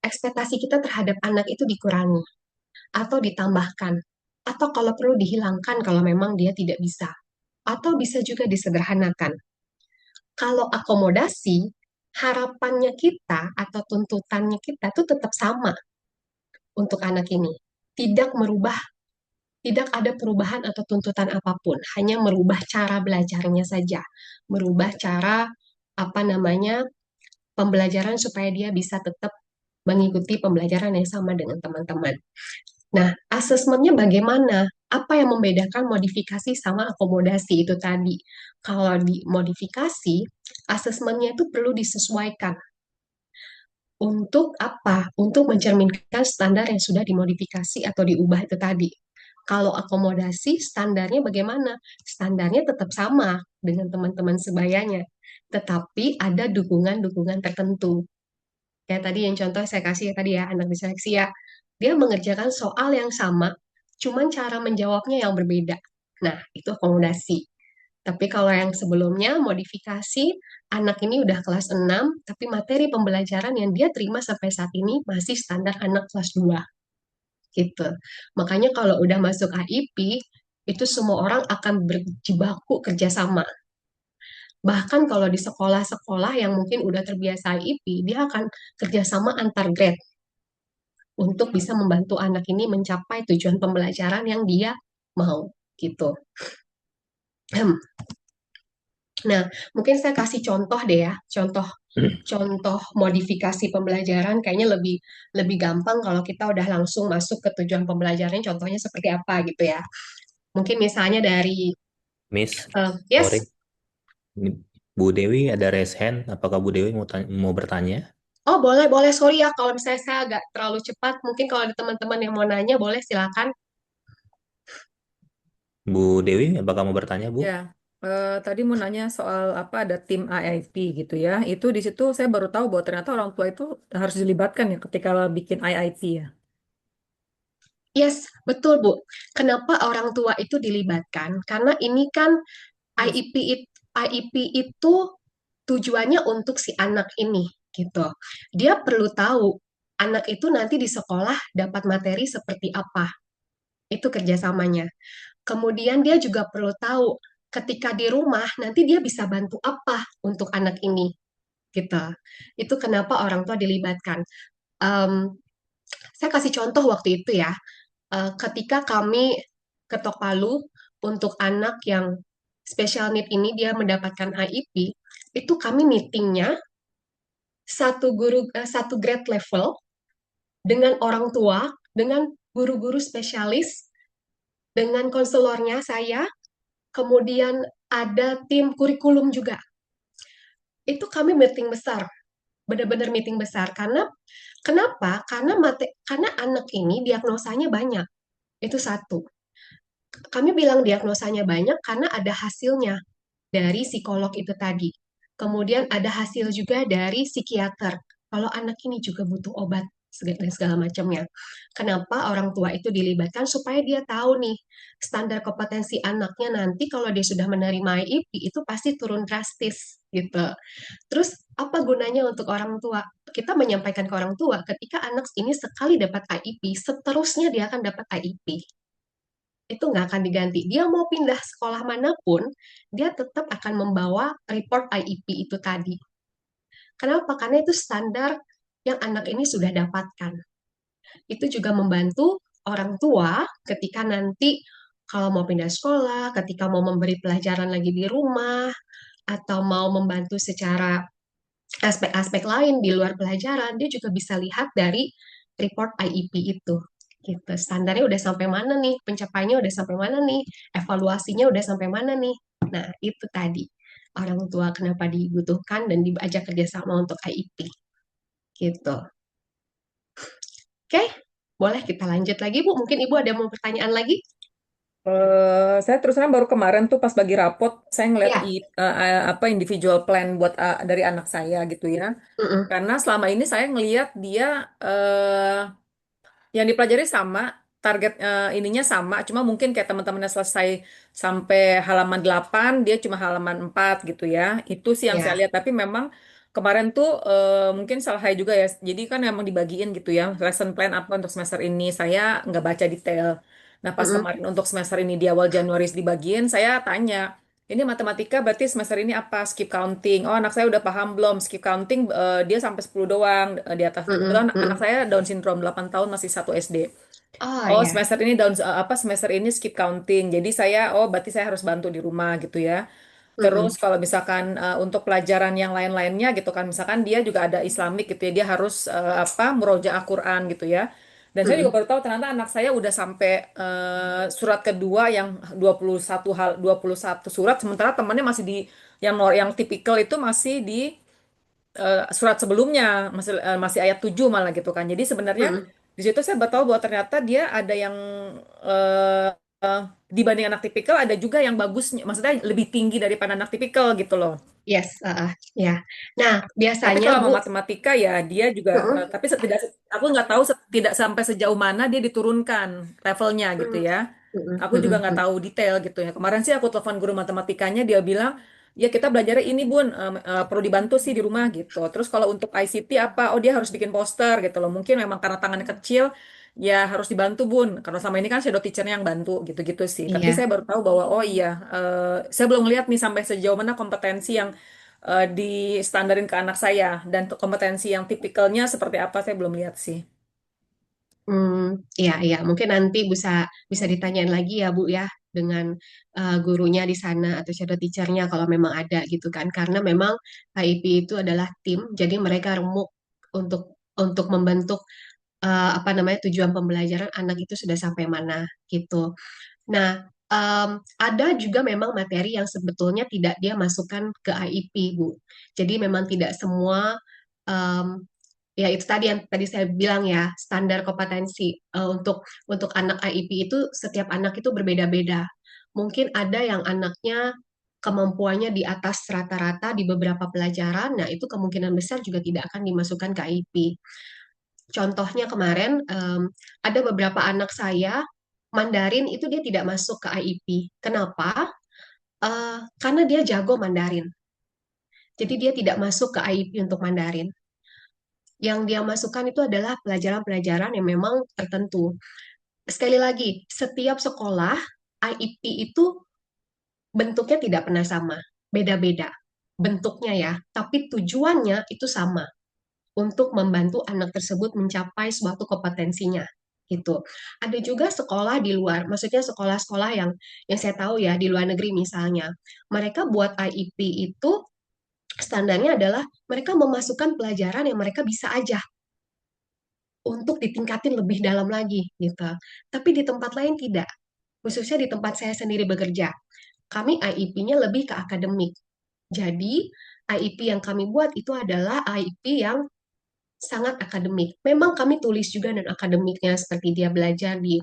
ekspektasi kita terhadap anak itu dikurangi atau ditambahkan, atau kalau perlu dihilangkan kalau memang dia tidak bisa, atau bisa juga disederhanakan. Kalau akomodasi, harapannya kita atau tuntutannya kita itu tetap sama untuk anak ini. Tidak merubah, tidak ada perubahan atau tuntutan apapun, hanya merubah cara belajarnya saja, merubah cara apa namanya pembelajaran supaya dia bisa tetap mengikuti pembelajaran yang sama dengan teman-teman. Nah, asesmennya bagaimana? Apa yang membedakan modifikasi sama akomodasi itu tadi? Kalau di modifikasi, asesmennya itu perlu disesuaikan. Untuk apa? Untuk mencerminkan standar yang sudah dimodifikasi atau diubah itu tadi. Kalau akomodasi, standarnya bagaimana? Standarnya tetap sama dengan teman-teman sebayanya, tetapi ada dukungan-dukungan tertentu. Kayak tadi yang contoh saya kasih ya tadi ya, anak disleksia. Dia mengerjakan soal yang sama, cuman cara menjawabnya yang berbeda. Nah, itu akomodasi. Tapi kalau yang sebelumnya, modifikasi, anak ini udah kelas 6, tapi materi pembelajaran yang dia terima sampai saat ini masih standar anak kelas 2 gitu. Makanya kalau udah masuk AIP, itu semua orang akan berjibaku kerjasama. Bahkan kalau di sekolah-sekolah yang mungkin udah terbiasa IP, dia akan kerjasama antar grade untuk bisa membantu anak ini mencapai tujuan pembelajaran yang dia mau gitu. Nah, mungkin saya kasih contoh deh ya, contoh contoh modifikasi pembelajaran kayaknya lebih lebih gampang kalau kita udah langsung masuk ke tujuan pembelajarannya contohnya seperti apa gitu ya. Mungkin misalnya dari Miss, sorry. yes, Bu Dewi ada raise hand. Apakah Bu Dewi mau bertanya? Oh, boleh, boleh. Sorry ya kalau misalnya saya agak terlalu cepat. Mungkin kalau ada teman-teman yang mau nanya, boleh silakan. Bu Dewi, apakah mau bertanya, Bu? Ya, tadi mau nanya soal apa ada tim IIP gitu ya. Itu di situ saya baru tahu bahwa ternyata orang tua itu harus dilibatkan ya ketika bikin IIP ya. Yes, betul, Bu. Kenapa orang tua itu dilibatkan? Karena ini kan Yes. IEP itu tujuannya untuk si anak ini, gitu. Dia perlu tahu anak itu nanti di sekolah dapat materi seperti apa. Itu kerjasamanya. Kemudian dia juga perlu tahu ketika di rumah nanti dia bisa bantu apa untuk anak ini, gitu. Itu kenapa orang tua dilibatkan. Em, saya kasih contoh waktu itu ya. Ketika kami ketok palu untuk anak yang special need ini dia mendapatkan IEP, itu kami meetingnya satu grade level dengan orang tua, dengan guru-guru spesialis, dengan konselornya saya, kemudian ada tim kurikulum juga. Itu kami meeting besar, benar-benar meeting besar. Karena kenapa? Karena anak ini diagnosanya banyak. Itu satu. Kami bilang diagnosanya banyak karena ada hasilnya dari psikolog itu tadi. Kemudian ada hasil juga dari psikiater. Kalau anak ini juga butuh obat dan segala macamnya. Kenapa orang tua itu dilibatkan supaya dia tahu nih standar kompetensi anaknya nanti kalau dia sudah menerima IEP itu pasti turun drastis gitu. Terus apa gunanya untuk orang tua? Kita menyampaikan ke orang tua ketika anak ini sekali dapat IEP, seterusnya dia akan dapat IEP itu nggak akan diganti. Dia mau pindah sekolah manapun, dia tetap akan membawa report IEP itu tadi. Kenapa? Karena itu standar yang anak ini sudah dapatkan. Itu juga membantu orang tua ketika nanti kalau mau pindah sekolah, ketika mau memberi pelajaran lagi di rumah, atau mau membantu secara aspek-aspek lain di luar pelajaran, dia juga bisa lihat dari report IEP itu. Gitu. Standarnya udah sampai mana nih, pencapaiannya udah sampai mana nih, evaluasinya udah sampai mana nih. Nah, itu tadi orang tua kenapa dibutuhkan dan diajak kerjasama untuk IEP. Gitu. Oke, boleh kita lanjut lagi, Bu. Mungkin Ibu ada mau pertanyaan lagi? Saya terus terang baru kemarin tuh pas bagi rapot saya ngeliat Ya. apa individual plan buat dari anak saya gitu ya. Mm-mm. Karena selama ini saya ngeliat dia yang dipelajari sama, target ininya sama, cuma mungkin kayak teman-temannya selesai sampai halaman 8 dia cuma halaman 4 gitu ya. Itu sih yang saya Ya. lihat, tapi memang kemarin tuh mungkin salah saya juga ya. Jadi kan memang dibagiin gitu ya, lesson plan apa untuk semester ini. Saya nggak baca detail. Nah, pas Mm-mm. kemarin untuk semester ini di awal Januari dibagiin, saya tanya, ini matematika berarti semester ini apa? Skip counting. Oh, anak saya udah paham belum? Skip counting dia sampai 10 doang di atas. Mm-mm. Kebetulan anak Mm-mm. saya Down syndrome 8 tahun masih satu SD. Oh Oh, ya. semester ini apa semester ini skip counting. Jadi saya oh berarti saya harus bantu di rumah gitu ya. Terus Mm-mm. kalau misalkan untuk pelajaran yang lain-lainnya gitu kan, misalkan dia juga ada Islamik gitu ya, dia harus apa murojaah Quran gitu ya. Dan saya juga Mm-mm. baru tahu ternyata anak saya udah sampai surat kedua yang 21 surat, sementara temannya masih di yang tipikal itu masih di surat sebelumnya, masih ayat 7 malah gitu kan. Jadi sebenarnya Mm-mm. di situ saya baru tahu bahwa ternyata dia ada yang eh, eh, dibanding anak tipikal ada juga yang bagusnya, maksudnya lebih tinggi daripada anak tipikal gitu loh. Yes. Ya. Nah, Tapi biasanya kalau Bu. sama matematika ya dia juga, Mm-mm. tapi tidak, aku nggak tahu tidak sampai sejauh mana dia diturunkan levelnya gitu Mm-mm. ya. Mm-mm. Aku juga nggak Mm-mm. tahu detail gitu ya. Kemarin sih aku telepon guru matematikanya, dia bilang, ya kita belajarnya ini Bun, perlu dibantu sih di rumah gitu. Terus kalau untuk ICT apa? Oh dia harus bikin poster gitu loh. Mungkin memang karena tangannya kecil, ya harus dibantu Bun. Karena sama ini kan shadow teachernya yang bantu gitu-gitu sih. Tapi Iya. saya baru tahu bahwa oh iya, saya belum lihat nih sampai sejauh mana kompetensi yang di standarin ke anak saya dan untuk kompetensi yang tipikalnya seperti apa saya belum lihat sih. Iya, iya. Mungkin nanti bisa bisa ditanyain lagi ya, Bu ya, dengan gurunya di sana atau shadow teachernya kalau memang ada gitu kan. Karena memang HIP itu adalah tim, jadi mereka remuk untuk membentuk apa namanya tujuan pembelajaran anak itu sudah sampai mana gitu. Nah, Ada juga memang materi yang sebetulnya tidak dia masukkan ke IEP, Bu. Jadi memang tidak semua, em, ya itu tadi yang tadi saya bilang ya, standar kompetensi untuk anak IEP itu setiap anak itu berbeda-beda. Mungkin ada yang anaknya kemampuannya di atas rata-rata di beberapa pelajaran, nah itu kemungkinan besar juga tidak akan dimasukkan ke IEP. Contohnya kemarin ada beberapa anak saya Mandarin itu dia tidak masuk ke IEP. Kenapa? Karena dia jago Mandarin. Jadi dia tidak masuk ke IEP untuk Mandarin. Yang dia masukkan itu adalah pelajaran-pelajaran yang memang tertentu. Sekali lagi, setiap sekolah IEP itu bentuknya tidak pernah sama, beda-beda bentuknya ya, tapi tujuannya itu sama untuk membantu anak tersebut mencapai suatu kompetensinya gitu. Ada juga sekolah di luar, maksudnya sekolah-sekolah yang saya tahu ya di luar negeri misalnya, mereka buat IEP itu standarnya adalah mereka memasukkan pelajaran yang mereka bisa aja untuk ditingkatin lebih dalam lagi gitu. Tapi di tempat lain tidak, khususnya di tempat saya sendiri bekerja. Kami IEP-nya lebih ke akademik. Jadi IEP yang kami buat itu adalah IEP yang sangat akademik. Memang kami tulis juga dan akademiknya seperti dia belajar di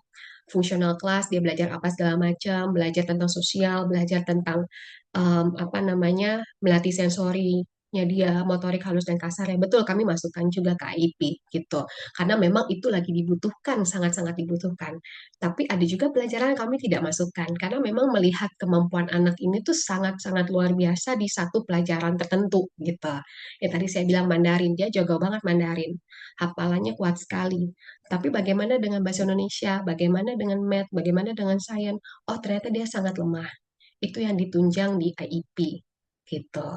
fungsional kelas, dia belajar apa segala macam, belajar tentang sosial, belajar tentang apa namanya melatih sensorinya dia, motorik halus dan kasar ya. Betul, kami masukkan juga ke IEP gitu. Karena memang itu lagi dibutuhkan, sangat-sangat dibutuhkan. Tapi ada juga pelajaran yang kami tidak masukkan karena memang melihat kemampuan anak ini tuh sangat-sangat luar biasa di satu pelajaran tertentu gitu. Ya tadi saya bilang Mandarin, dia jago banget Mandarin. Hafalannya kuat sekali. Tapi bagaimana dengan bahasa Indonesia? Bagaimana dengan math? Bagaimana dengan sains? Oh, ternyata dia sangat lemah. Itu yang ditunjang di IEP. Gitu.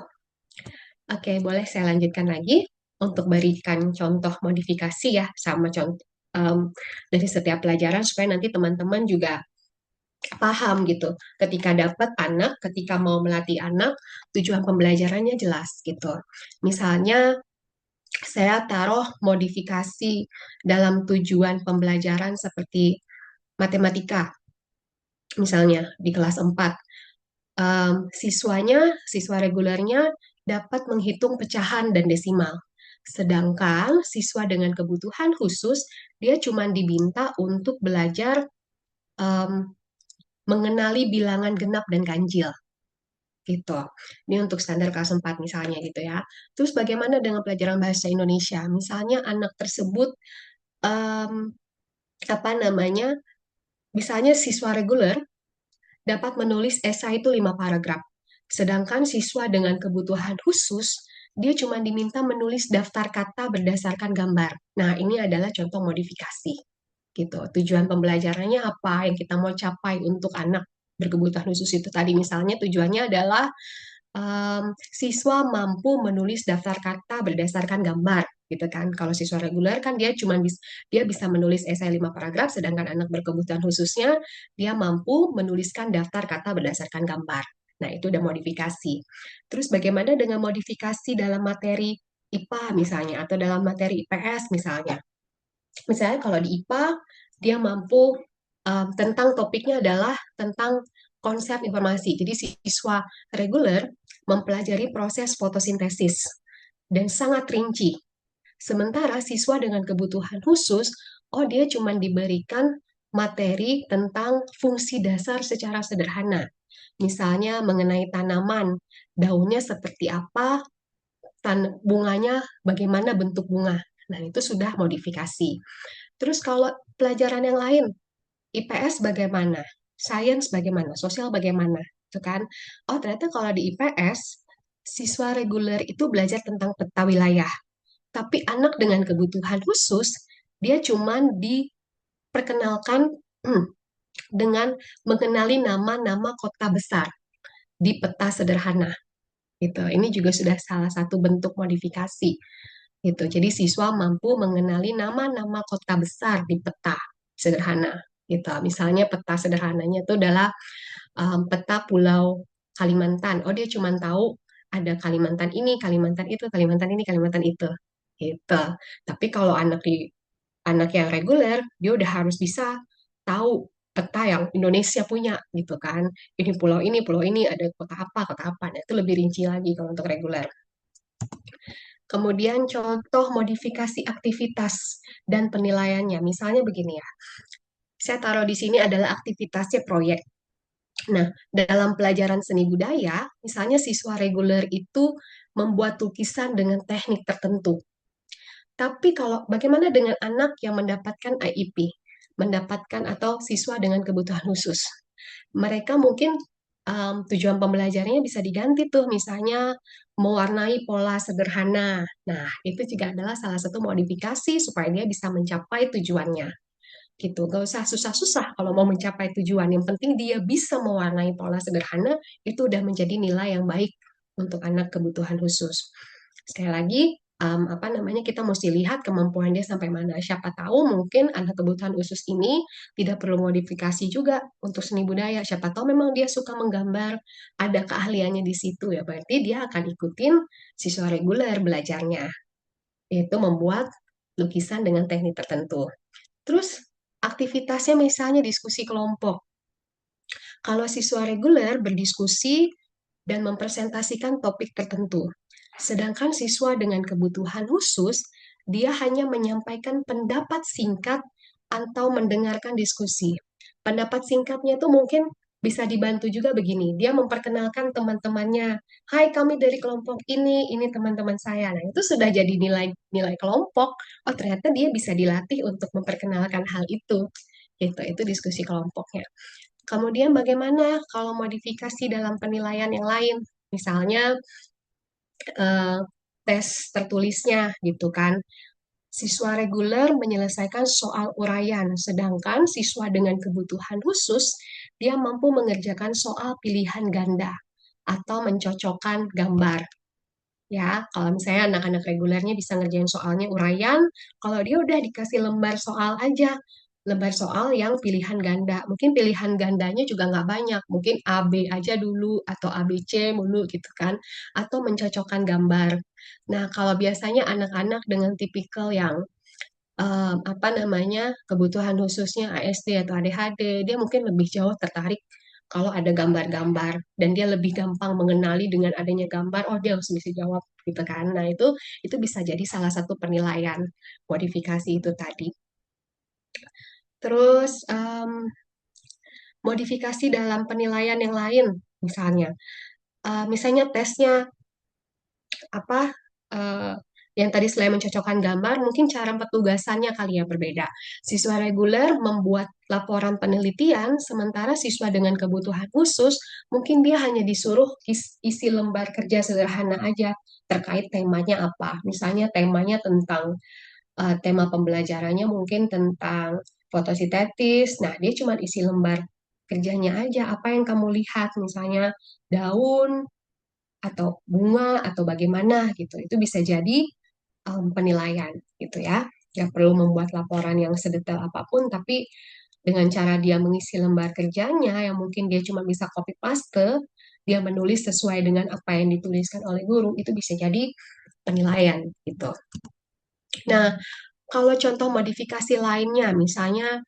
Oke, boleh saya lanjutkan lagi untuk berikan contoh modifikasi ya sama contoh dari setiap pelajaran supaya nanti teman-teman juga paham gitu. Ketika dapat anak, ketika mau melatih anak, tujuan pembelajarannya jelas gitu. Misalnya saya taruh modifikasi dalam tujuan pembelajaran seperti matematika, misalnya di kelas 4. Siswa regulernya dapat menghitung pecahan dan desimal. Sedangkan siswa dengan kebutuhan khusus, dia cuma diminta untuk belajar em, mengenali bilangan genap dan ganjil gitu. Ini untuk standar kelas 4 misalnya gitu ya. Terus bagaimana dengan pelajaran bahasa Indonesia? Misalnya anak tersebut em, apa namanya? Misalnya siswa reguler dapat menulis esai itu 5 paragraf. Sedangkan siswa dengan kebutuhan khusus, dia cuma diminta menulis daftar kata berdasarkan gambar. Nah, ini adalah contoh modifikasi. Gitu. Tujuan pembelajarannya apa yang kita mau capai untuk anak berkebutuhan khusus itu tadi misalnya tujuannya adalah siswa mampu menulis daftar kata berdasarkan gambar gitu kan. Kalau siswa reguler kan dia bisa menulis esai 5 paragraf, sedangkan anak berkebutuhan khususnya dia mampu menuliskan daftar kata berdasarkan gambar. Nah, itu udah modifikasi. Terus bagaimana dengan modifikasi dalam materi IPA misalnya atau dalam materi IPS misalnya? Misalnya kalau di IPA dia mampu tentang topiknya adalah tentang konsep informasi. Jadi siswa reguler mempelajari proses fotosintesis dan sangat rinci. Sementara siswa dengan kebutuhan khusus, oh dia cuma diberikan materi tentang fungsi dasar secara sederhana. Misalnya mengenai tanaman, daunnya seperti apa, bunganya bagaimana bentuk bunga. Nah, itu sudah modifikasi. Terus kalau pelajaran yang lain, IPS bagaimana? Sains bagaimana? Sosial bagaimana? Itu kan? Oh, ternyata kalau di IPS, siswa reguler itu belajar tentang peta wilayah. Tapi anak dengan kebutuhan khusus, dia cuma diperkenalkan dengan mengenali nama-nama kota besar di peta sederhana. Gitu. Ini juga sudah salah satu bentuk modifikasi. Gitu. Jadi siswa mampu mengenali nama-nama kota besar di peta sederhana. Gitu. Misalnya peta sederhananya itu adalah peta Pulau Kalimantan. Oh dia cuma tahu ada Kalimantan ini, Kalimantan itu, Kalimantan ini, Kalimantan itu. Gitu. Tapi kalau anak yang reguler, dia udah harus bisa tahu peta yang Indonesia punya gitu kan. Ini, pulau ini, ada kota apa. Nah, itu lebih rinci lagi kalau untuk reguler. Kemudian contoh modifikasi aktivitas dan penilaiannya. Misalnya begini ya, saya taruh di sini adalah aktivitasnya proyek. Nah, dalam pelajaran seni budaya, misalnya siswa reguler itu membuat lukisan dengan teknik tertentu. Tapi kalau bagaimana dengan anak yang mendapatkan IEP, mendapatkan atau siswa dengan kebutuhan khusus? Mereka mungkin tujuan pembelajarannya bisa diganti tuh, misalnya mewarnai pola sederhana. Nah, itu juga adalah salah satu modifikasi supaya dia bisa mencapai tujuannya gitu. Gak usah susah-susah kalau mau mencapai tujuan. Yang penting dia bisa mewarnai pola sederhana, itu udah menjadi nilai yang baik untuk anak kebutuhan khusus. Sekali lagi, apa namanya, kita mesti lihat kemampuan dia sampai mana. Siapa tahu mungkin anak kebutuhan khusus ini tidak perlu modifikasi juga untuk seni budaya. Siapa tahu memang dia suka menggambar, ada keahliannya di situ ya. Berarti dia akan ikutin siswa reguler belajarnya, yaitu membuat lukisan dengan teknik tertentu. Terus aktivitasnya misalnya diskusi kelompok. Kalau siswa reguler berdiskusi dan mempresentasikan topik tertentu. Sedangkan siswa dengan kebutuhan khusus, dia hanya menyampaikan pendapat singkat atau mendengarkan diskusi. Pendapat singkatnya itu mungkin bisa dibantu juga begini. Dia memperkenalkan teman-temannya. Hai, kami dari kelompok ini teman-teman saya. Nah, itu sudah jadi nilai kelompok. Oh, ternyata dia bisa dilatih untuk memperkenalkan hal itu. Itu diskusi kelompoknya. Kemudian bagaimana kalau modifikasi dalam penilaian yang lain? Misalnya eh, tes tertulisnya gitu kan. Siswa reguler menyelesaikan soal uraian, sedangkan siswa dengan kebutuhan khusus dia mampu mengerjakan soal pilihan ganda atau mencocokkan gambar. Ya, kalau misalnya anak-anak regulernya bisa ngerjain soalnya uraian, kalau dia udah dikasih lembar soal aja, lembar soal yang pilihan ganda. Mungkin pilihan gandanya juga nggak banyak, mungkin A, B aja dulu, atau A, B, C dulu gitu kan, atau mencocokkan gambar. Nah, kalau biasanya anak-anak dengan tipikal yang apa namanya, kebutuhan khususnya ASD atau ADHD, dia mungkin lebih jauh tertarik kalau ada gambar-gambar dan dia lebih gampang mengenali dengan adanya gambar, oh dia harus bisa jawab gitu kan. Nah, itu bisa jadi salah satu penilaian modifikasi itu tadi. Terus modifikasi dalam penilaian yang lain misalnya. Misalnya tesnya apa eh, yang tadi selain mencocokkan gambar, mungkin cara petugasannya kali ya berbeda. Siswa reguler membuat laporan penelitian, sementara siswa dengan kebutuhan khusus mungkin dia hanya disuruh isi lembar kerja sederhana aja terkait temanya apa. Misalnya temanya tentang tema pembelajarannya mungkin tentang fotosintesis. Nah, dia cuma isi lembar kerjanya aja. Apa yang kamu lihat, misalnya daun atau bunga atau bagaimana gitu. Itu bisa jadi penilaian gitu ya. Nggak perlu membuat laporan yang sedetail apapun, tapi dengan cara dia mengisi lembar kerjanya yang mungkin dia cuma bisa copy paste, dia menulis sesuai dengan apa yang dituliskan oleh guru, itu bisa jadi penilaian gitu. Nah, kalau contoh modifikasi lainnya, misalnya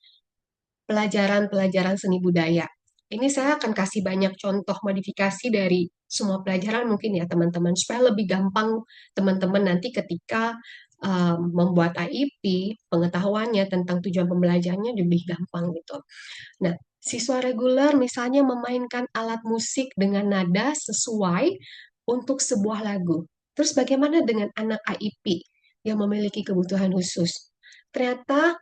pelajaran-pelajaran seni budaya. Ini saya akan kasih banyak contoh modifikasi dari semua pelajaran mungkin ya teman-teman, supaya lebih gampang teman-teman nanti ketika membuat IEP, pengetahuannya tentang tujuan pembelajarannya lebih gampang gitu. Nah, siswa reguler misalnya memainkan alat musik dengan nada sesuai untuk sebuah lagu. Terus bagaimana dengan anak IEP yang memiliki kebutuhan khusus? Ternyata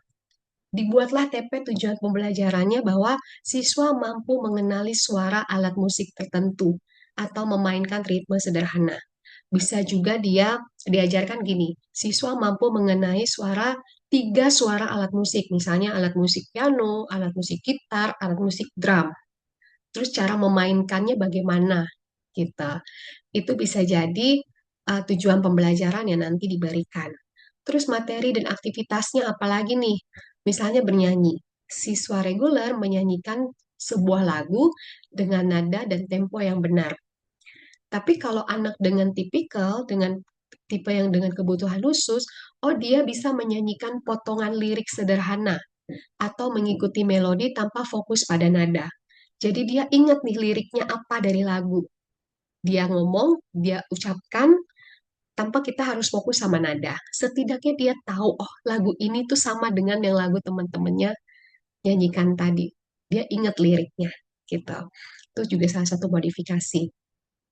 dibuatlah TP tujuan pembelajarannya bahwa siswa mampu mengenali suara alat musik tertentu atau memainkan ritme sederhana. Bisa juga dia diajarkan gini, siswa mampu mengenai tiga suara alat musik, misalnya alat musik piano, alat musik gitar, alat musik drum. Terus cara memainkannya bagaimana kita. Itu bisa jadi tujuan pembelajaran yang nanti diberikan. Terus materi dan aktivitasnya apalagi nih? Misalnya bernyanyi. Siswa reguler menyanyikan sebuah lagu dengan nada dan tempo yang benar. Tapi kalau anak dengan tipikal, dengan tipe yang dengan kebutuhan khusus, oh dia bisa menyanyikan potongan lirik sederhana atau mengikuti melodi tanpa fokus pada nada. Jadi dia ingat nih liriknya apa dari lagu. Dia ngomong, dia ucapkan tanpa kita harus fokus sama nada. Setidaknya dia tahu, oh lagu ini tuh sama dengan yang lagu teman-temannya nyanyikan tadi. Dia ingat liriknya gitu. Itu juga salah satu modifikasi.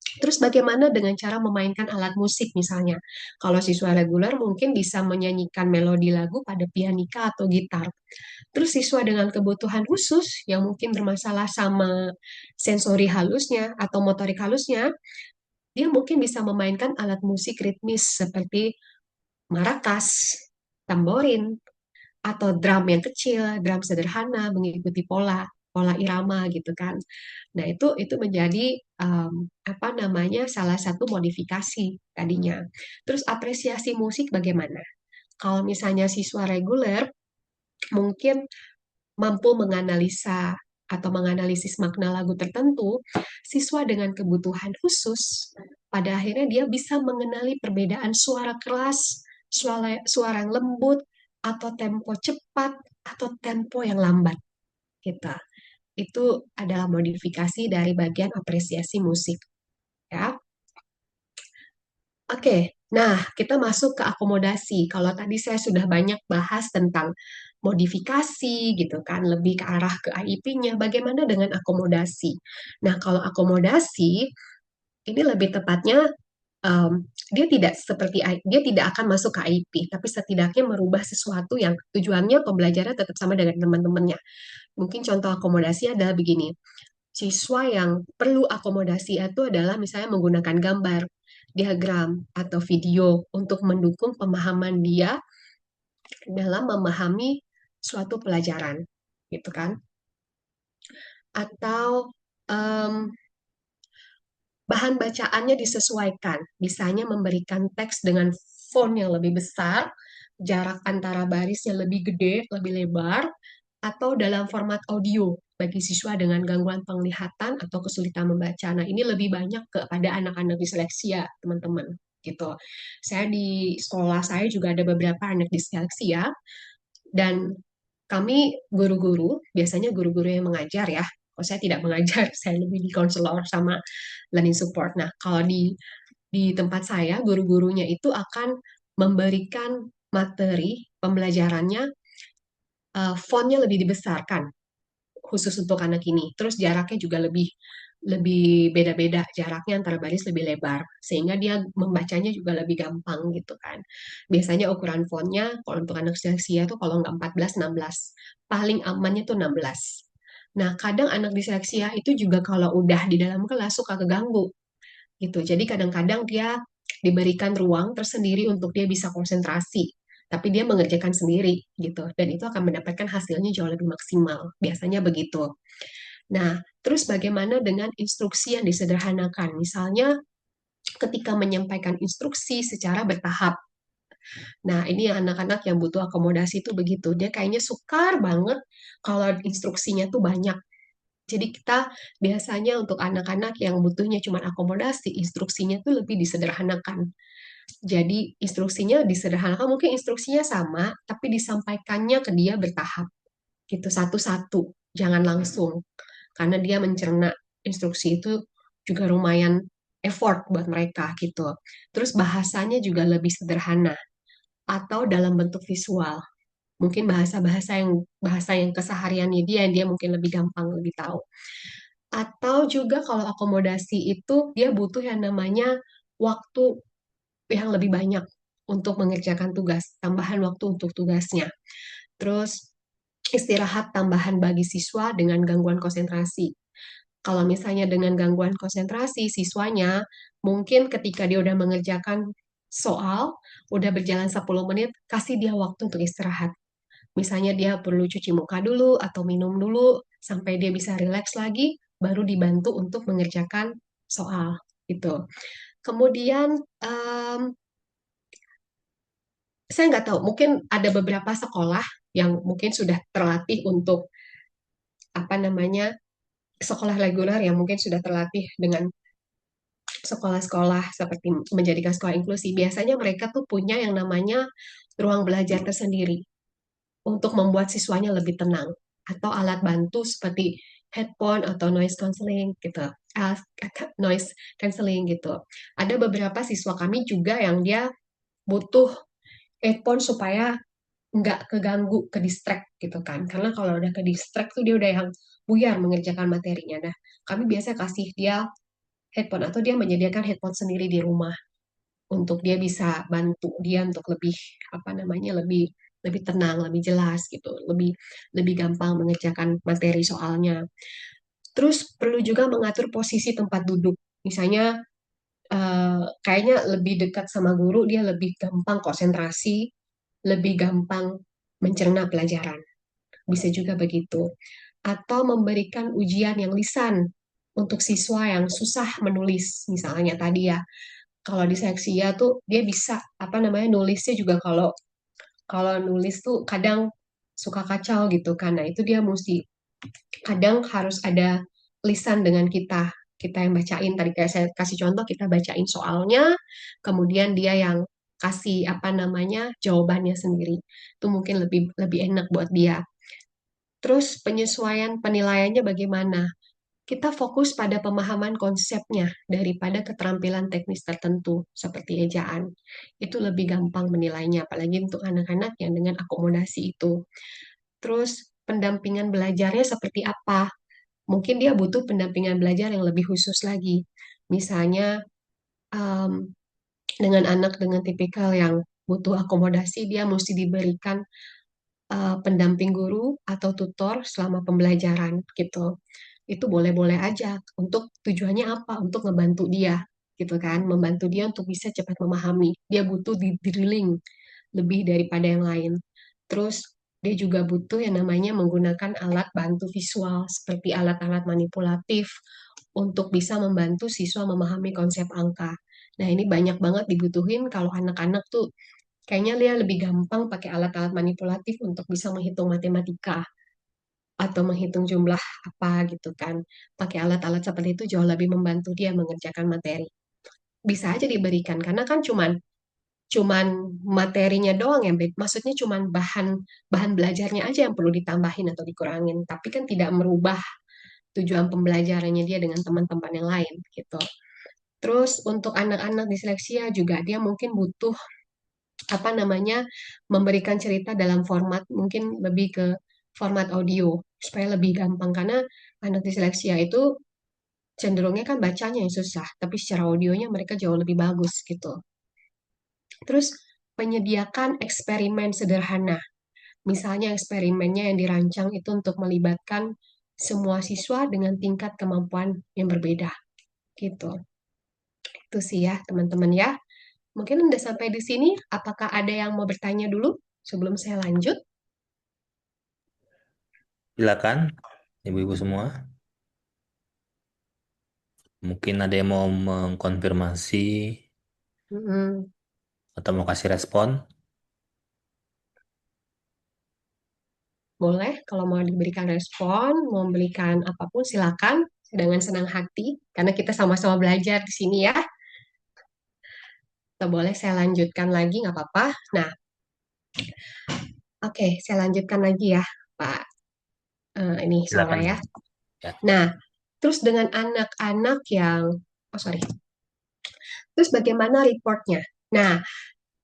Terus bagaimana dengan cara memainkan alat musik misalnya? Kalau siswa reguler mungkin bisa menyanyikan melodi lagu pada pianika atau gitar. Terus siswa dengan kebutuhan khusus yang mungkin bermasalah sama sensori halusnya atau motorik halusnya, dia mungkin bisa memainkan alat musik ritmis seperti marakas, tamborin, atau drum yang kecil, drum sederhana mengikuti pola pola irama gitu kan. Nah, itu menjadi apa namanya salah satu modifikasi tadinya. Terus apresiasi musik bagaimana? Kalau misalnya siswa reguler mungkin mampu menganalisa atau menganalisis makna lagu tertentu, siswa dengan kebutuhan khusus pada akhirnya dia bisa mengenali perbedaan suara keras, suara yang lembut, atau tempo cepat, atau tempo yang lambat. Gitu. Itu adalah modifikasi dari bagian apresiasi musik. Ya. Oke, nah kita masuk ke akomodasi. Kalau tadi saya sudah banyak bahas tentang modifikasi gitu kan, lebih ke arah ke IEP-nya, bagaimana dengan akomodasi? Nah, kalau akomodasi ini lebih tepatnya dia tidak seperti dia tidak akan masuk ke IEP, tapi setidaknya merubah sesuatu yang tujuannya pembelajaran tetap sama dengan teman-temannya. Mungkin contoh akomodasi adalah begini. Siswa yang perlu akomodasi itu adalah misalnya menggunakan gambar, diagram, atau video untuk mendukung pemahaman dia dalam memahami suatu pelajaran, gitu kan? Atau um, bahan bacaannya disesuaikan, misalnya memberikan teks dengan font yang lebih besar, jarak antara barisnya lebih gede, lebih lebar, atau dalam format audio bagi siswa dengan gangguan penglihatan atau kesulitan membaca. Nah, ini lebih banyak kepada anak-anak disleksia, teman-teman. Gitu. Saya di sekolah saya juga ada beberapa anak disleksia dan kami guru-guru, biasanya guru-guru yang mengajar ya. Kalau saya tidak mengajar, saya lebih di konselor sama learning support. Nah, kalau di tempat saya, guru-gurunya itu akan memberikan materi pembelajarannya fontnya lebih dibesarkan khusus untuk anak ini. Terus jaraknya juga lebih lebih beda-beda jaraknya antara baris lebih lebar sehingga dia membacanya juga lebih gampang gitu kan. Biasanya ukuran fontnya kalau untuk anak dysleksia tuh kalau nggak 14 16. Paling amannya tuh 16. Nah, kadang anak dysleksia itu juga kalau udah di dalam kelas suka keganggu gitu. Jadi kadang-kadang dia diberikan ruang tersendiri untuk dia bisa konsentrasi, tapi dia mengerjakan sendiri gitu. Dan itu akan mendapatkan hasilnya jauh lebih maksimal. Biasanya begitu. Nah, terus bagaimana dengan instruksi yang disederhanakan? Misalnya ketika menyampaikan instruksi secara bertahap. Nah, ini anak-anak yang butuh akomodasi itu begitu. Dia kayaknya sukar banget kalau instruksinya tuh banyak. Jadi kita biasanya untuk anak-anak yang butuhnya cuma akomodasi, instruksinya tuh lebih disederhanakan. Jadi instruksinya disederhanakan, mungkin instruksinya sama, tapi disampaikannya ke dia bertahap. Gitu, satu-satu. Jangan langsung. Karena dia mencerna instruksi itu juga lumayan effort buat mereka gitu. Terus bahasanya juga lebih sederhana atau dalam bentuk visual. Mungkin bahasa yang kesehariannya dia yang dia mungkin lebih gampang lebih tahu. Atau juga kalau akomodasi itu dia butuh yang namanya waktu yang lebih banyak untuk mengerjakan tugas, tambahan waktu untuk tugasnya. Terus istirahat tambahan bagi siswa dengan gangguan konsentrasi. Kalau misalnya dengan gangguan konsentrasi, siswanya mungkin ketika dia udah mengerjakan soal, udah berjalan 10 menit, kasih dia waktu untuk istirahat. Misalnya dia perlu cuci muka dulu atau minum dulu sampai dia bisa rileks lagi, baru dibantu untuk mengerjakan soal gitu. Kemudian saya nggak tahu, mungkin ada beberapa sekolah yang mungkin sudah terlatih untuk apa namanya sekolah reguler yang mungkin sudah terlatih dengan sekolah-sekolah seperti menjadikan sekolah inklusi. Biasanya mereka tuh punya yang namanya ruang belajar tersendiri untuk membuat siswanya lebih tenang, atau alat bantu seperti headphone atau noise cancelling gitu. Ah, Noise cancelling gitu. Ada beberapa siswa kami juga yang dia butuh headphone supaya nggak keganggu, ke distract gitu kan. Karena kalau udah ke distract tuh dia udah yang buyar mengerjakan materinya. Nah, kami biasa kasih dia headphone atau dia menyediakan headphone sendiri di rumah untuk dia bisa bantu dia untuk lebih apa namanya lebih lebih tenang, lebih jelas gitu, lebih lebih gampang mengerjakan materi soalnya. Terus perlu juga mengatur posisi tempat duduk. Misalnya kayaknya lebih dekat sama guru, dia lebih gampang konsentrasi, lebih gampang mencerna pelajaran. Bisa juga begitu. Atau memberikan ujian yang lisan untuk siswa yang susah menulis. Misalnya tadi ya, kalau disleksia tuh dia bisa apa namanya nulisnya juga kalau kalau nulis tuh kadang suka kacau gitu kan. Nah, itu dia mesti kadang harus ada lisan dengan kita. Kita yang bacain tadi kayak saya kasih contoh kita bacain soalnya, kemudian dia yang kasih apa namanya jawabannya sendiri. Itu mungkin lebih lebih enak buat dia. Terus penyesuaian penilaiannya bagaimana? Kita fokus pada pemahaman konsepnya daripada keterampilan teknis tertentu seperti ejaan. Itu lebih gampang menilainya, apalagi untuk anak-anak yang dengan akomodasi itu. Terus pendampingan belajarnya seperti apa? Mungkin dia butuh pendampingan belajar yang lebih khusus lagi. Misalnya um, dengan anak dengan tipikal yang butuh akomodasi, dia mesti diberikan pendamping guru atau tutor selama pembelajaran gitu. Itu boleh-boleh aja. Untuk tujuannya apa? Untuk ngebantu dia gitu kan, membantu dia untuk bisa cepat memahami. Dia butuh di drilling lebih daripada yang lain. Terus dia juga butuh yang namanya menggunakan alat bantu visual seperti alat-alat manipulatif untuk bisa membantu siswa memahami konsep angka. Nah, ini banyak banget dibutuhin kalau anak-anak tuh kayaknya dia lebih gampang pakai alat-alat manipulatif untuk bisa menghitung matematika atau menghitung jumlah apa gitu kan. Pakai alat-alat seperti itu jauh lebih membantu dia mengerjakan materi. Bisa aja diberikan karena kan cuman cuman materinya doang ya, maksudnya cuman bahan bahan belajarnya aja yang perlu ditambahin atau dikurangin, tapi kan tidak merubah tujuan pembelajarannya dia dengan teman-teman yang lain gitu. Terus untuk anak-anak disleksia juga dia mungkin butuh apa namanya memberikan cerita dalam format mungkin lebih ke format audio supaya lebih gampang karena anak disleksia itu cenderungnya kan bacanya yang susah tapi secara audionya mereka jauh lebih bagus gitu. Terus penyediakan eksperimen sederhana, misalnya eksperimennya yang dirancang itu untuk melibatkan semua siswa dengan tingkat kemampuan yang berbeda gitu. Itu sih ya teman-teman ya. Mungkin udah sampai di sini. Apakah ada yang mau bertanya dulu sebelum saya lanjut? Silakan, ibu-ibu semua. Mungkin ada yang mau mengkonfirmasi Mm-mm. atau mau kasih respon. Boleh, kalau mau diberikan respon, mau memberikan apapun, silakan dengan senang hati, karena kita sama-sama belajar di sini ya. Atau boleh saya lanjutkan lagi, nggak apa-apa. Nah, oke, saya lanjutkan lagi ya, Pak. Ini suara Silakan. ya. Ya. Nah, terus dengan anak-anak yang, oh sorry, terus bagaimana reportnya? Nah,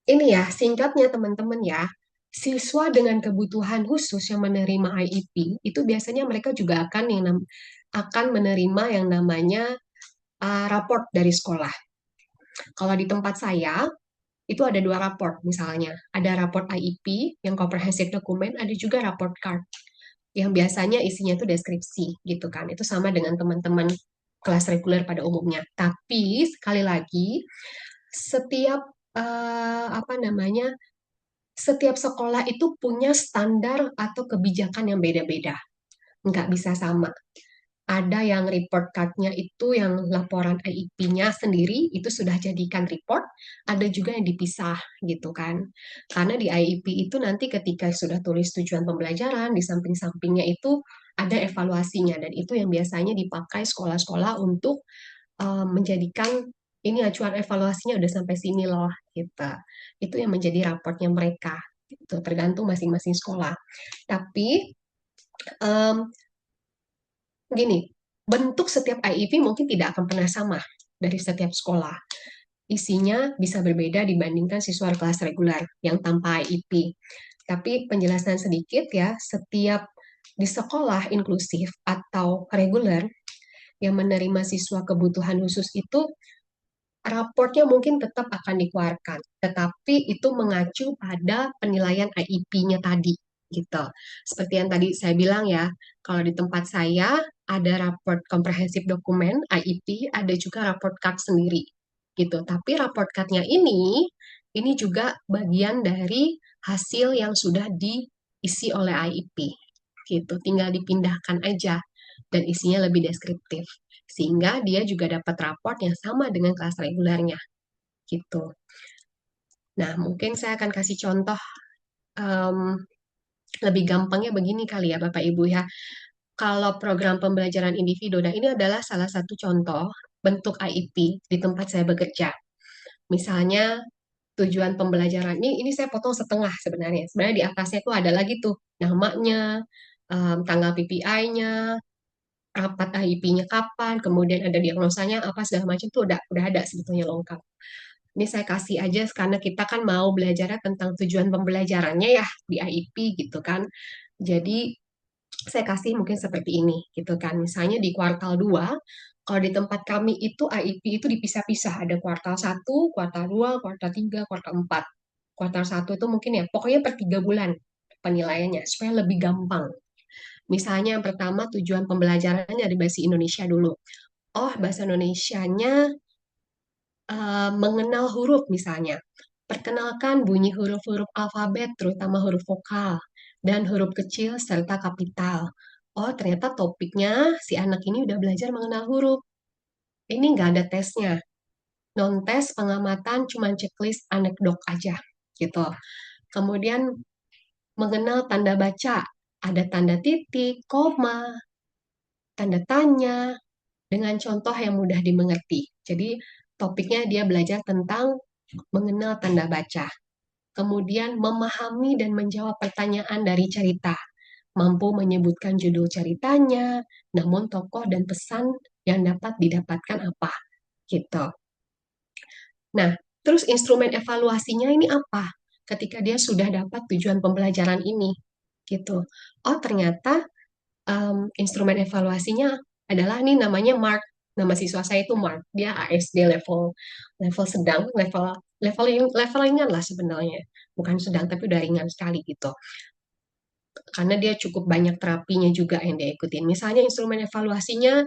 ini ya, singkatnya teman-teman ya, siswa dengan kebutuhan khusus yang menerima IEP itu biasanya mereka juga akan menerima yang namanya raport dari sekolah. Kalau di tempat saya itu ada dua raport misalnya, ada raport IEP yang comprehensive document, ada juga raport card yang biasanya isinya itu deskripsi gitu kan. Itu sama dengan teman-teman kelas reguler pada umumnya. Tapi sekali lagi setiap apa namanya setiap sekolah itu punya standar atau kebijakan yang beda-beda, nggak bisa sama. Ada yang report card-nya itu yang laporan IEP-nya sendiri itu sudah jadikan report, ada juga yang dipisah gitu kan. Karena di IEP itu nanti ketika sudah tulis tujuan pembelajaran, di samping-sampingnya itu ada evaluasinya dan itu yang biasanya dipakai sekolah-sekolah untuk menjadikan ini acuan evaluasinya udah sampai sini loh gitu. Itu yang menjadi raportnya mereka. Itu tergantung masing-masing sekolah. Tapi em, gini, bentuk setiap IEP mungkin tidak akan pernah sama dari setiap sekolah. Isinya bisa berbeda dibandingkan siswa kelas reguler yang tanpa IEP. Tapi penjelasan sedikit ya, setiap di sekolah inklusif atau reguler yang menerima siswa kebutuhan khusus itu raportnya mungkin tetap akan dikeluarkan, tetapi itu mengacu pada penilaian IEP-nya tadi, gitu. Seperti yang tadi saya bilang ya, kalau di tempat saya ada raport komprehensif dokumen IEP, ada juga raport card sendiri, gitu. Tapi raport card-nya ini juga bagian dari hasil yang sudah diisi oleh IEP, gitu. Tinggal dipindahkan aja dan isinya lebih deskriptif sehingga dia juga dapat raport yang sama dengan kelas regulernya gitu. Nah, mungkin saya akan kasih contoh em, lebih gampangnya begini kali ya Bapak Ibu ya. Kalau program pembelajaran individu, nah ini adalah salah satu contoh bentuk IEP di tempat saya bekerja. Misalnya tujuan pembelajaran ini saya potong setengah sebenarnya. Sebenarnya di atasnya tuh ada lagi tuh namanya, tanggal PPI-nya, rapat IEP-nya kapan, kemudian ada diagnosanya apa segala macam tuh udah ada sebetulnya lengkap. Ini saya kasih aja karena kita kan mau belajar tentang tujuan pembelajarannya ya di IEP gitu kan. Jadi saya kasih mungkin seperti ini gitu kan. Misalnya di kuartal 2, kalau di tempat kami itu IEP itu dipisah-pisah. Ada kuartal 1, kuartal 2, kuartal 3, kuartal 4. Kuartal 1 itu mungkin ya pokoknya per 3 bulan penilaiannya supaya lebih gampang. Misalnya yang pertama tujuan pembelajarannya dari bahasa Indonesia dulu. Oh, bahasa Indonesianya mengenal huruf misalnya. Perkenalkan bunyi huruf-huruf alfabet, terutama huruf vokal, dan huruf kecil serta kapital. Oh, ternyata topiknya si anak ini udah belajar mengenal huruf. Ini nggak ada tesnya. Non-tes pengamatan cuma checklist anekdot aja gitu. Kemudian mengenal tanda baca. Ada tanda titik, koma, tanda tanya, dengan contoh yang mudah dimengerti. Jadi topiknya dia belajar tentang mengenal tanda baca. Kemudian memahami dan menjawab pertanyaan dari cerita. Mampu menyebutkan judul ceritanya, namun tokoh dan pesan yang dapat didapatkan apa. Gitu. Nah, terus instrumen evaluasinya ini apa? Ketika dia sudah dapat tujuan pembelajaran ini. Gitu. Oh, ternyata instrumen evaluasinya adalah ini namanya Mark. Nama siswa saya itu Mark. Dia ASD level level sedang, level ringan lah sebenarnya. Bukan sedang tapi udah ringan sekali gitu. Karena dia cukup banyak terapinya juga yang dia ikutin. Misalnya instrumen evaluasinya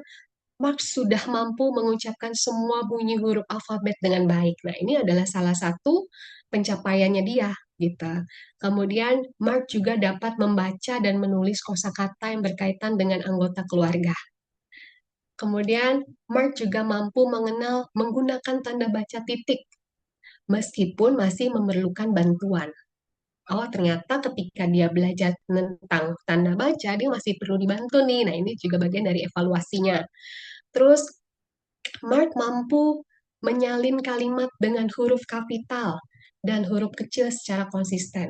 Mark sudah mampu mengucapkan semua bunyi huruf alfabet dengan baik. Nah, ini adalah salah satu pencapaiannya dia gitu. Kemudian Mark juga dapat membaca dan menulis kosakata yang berkaitan dengan anggota keluarga. Kemudian Mark juga mampu mengenal menggunakan tanda baca titik meskipun masih memerlukan bantuan. Oh, ternyata ketika dia belajar tentang tanda baca, dia masih perlu dibantu nih. Nah, ini juga bagian dari evaluasinya. Terus Mark mampu menyalin kalimat dengan huruf kapital dan huruf kecil secara konsisten.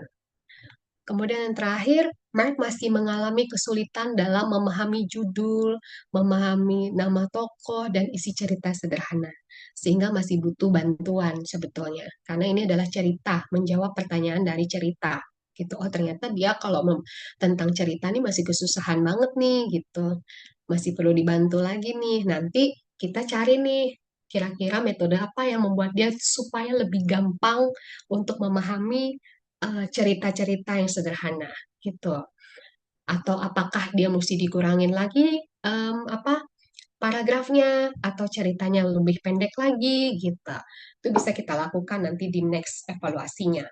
Kemudian yang terakhir, Mark masih mengalami kesulitan dalam memahami judul, memahami nama tokoh, dan isi cerita sederhana. Sehingga masih butuh bantuan sebetulnya. Karena ini adalah cerita, menjawab pertanyaan dari cerita. Gitu. Oh, ternyata dia kalau tentang cerita ini masih kesusahan banget nih gitu. Masih perlu dibantu lagi nih. Nanti kita cari nih kira-kira metode apa yang membuat dia supaya lebih gampang untuk memahami cerita-cerita yang sederhana gitu. Atau apakah dia mesti dikurangin lagi apa paragrafnya atau ceritanya lebih pendek lagi gitu. Itu bisa kita lakukan nanti di next evaluasinya.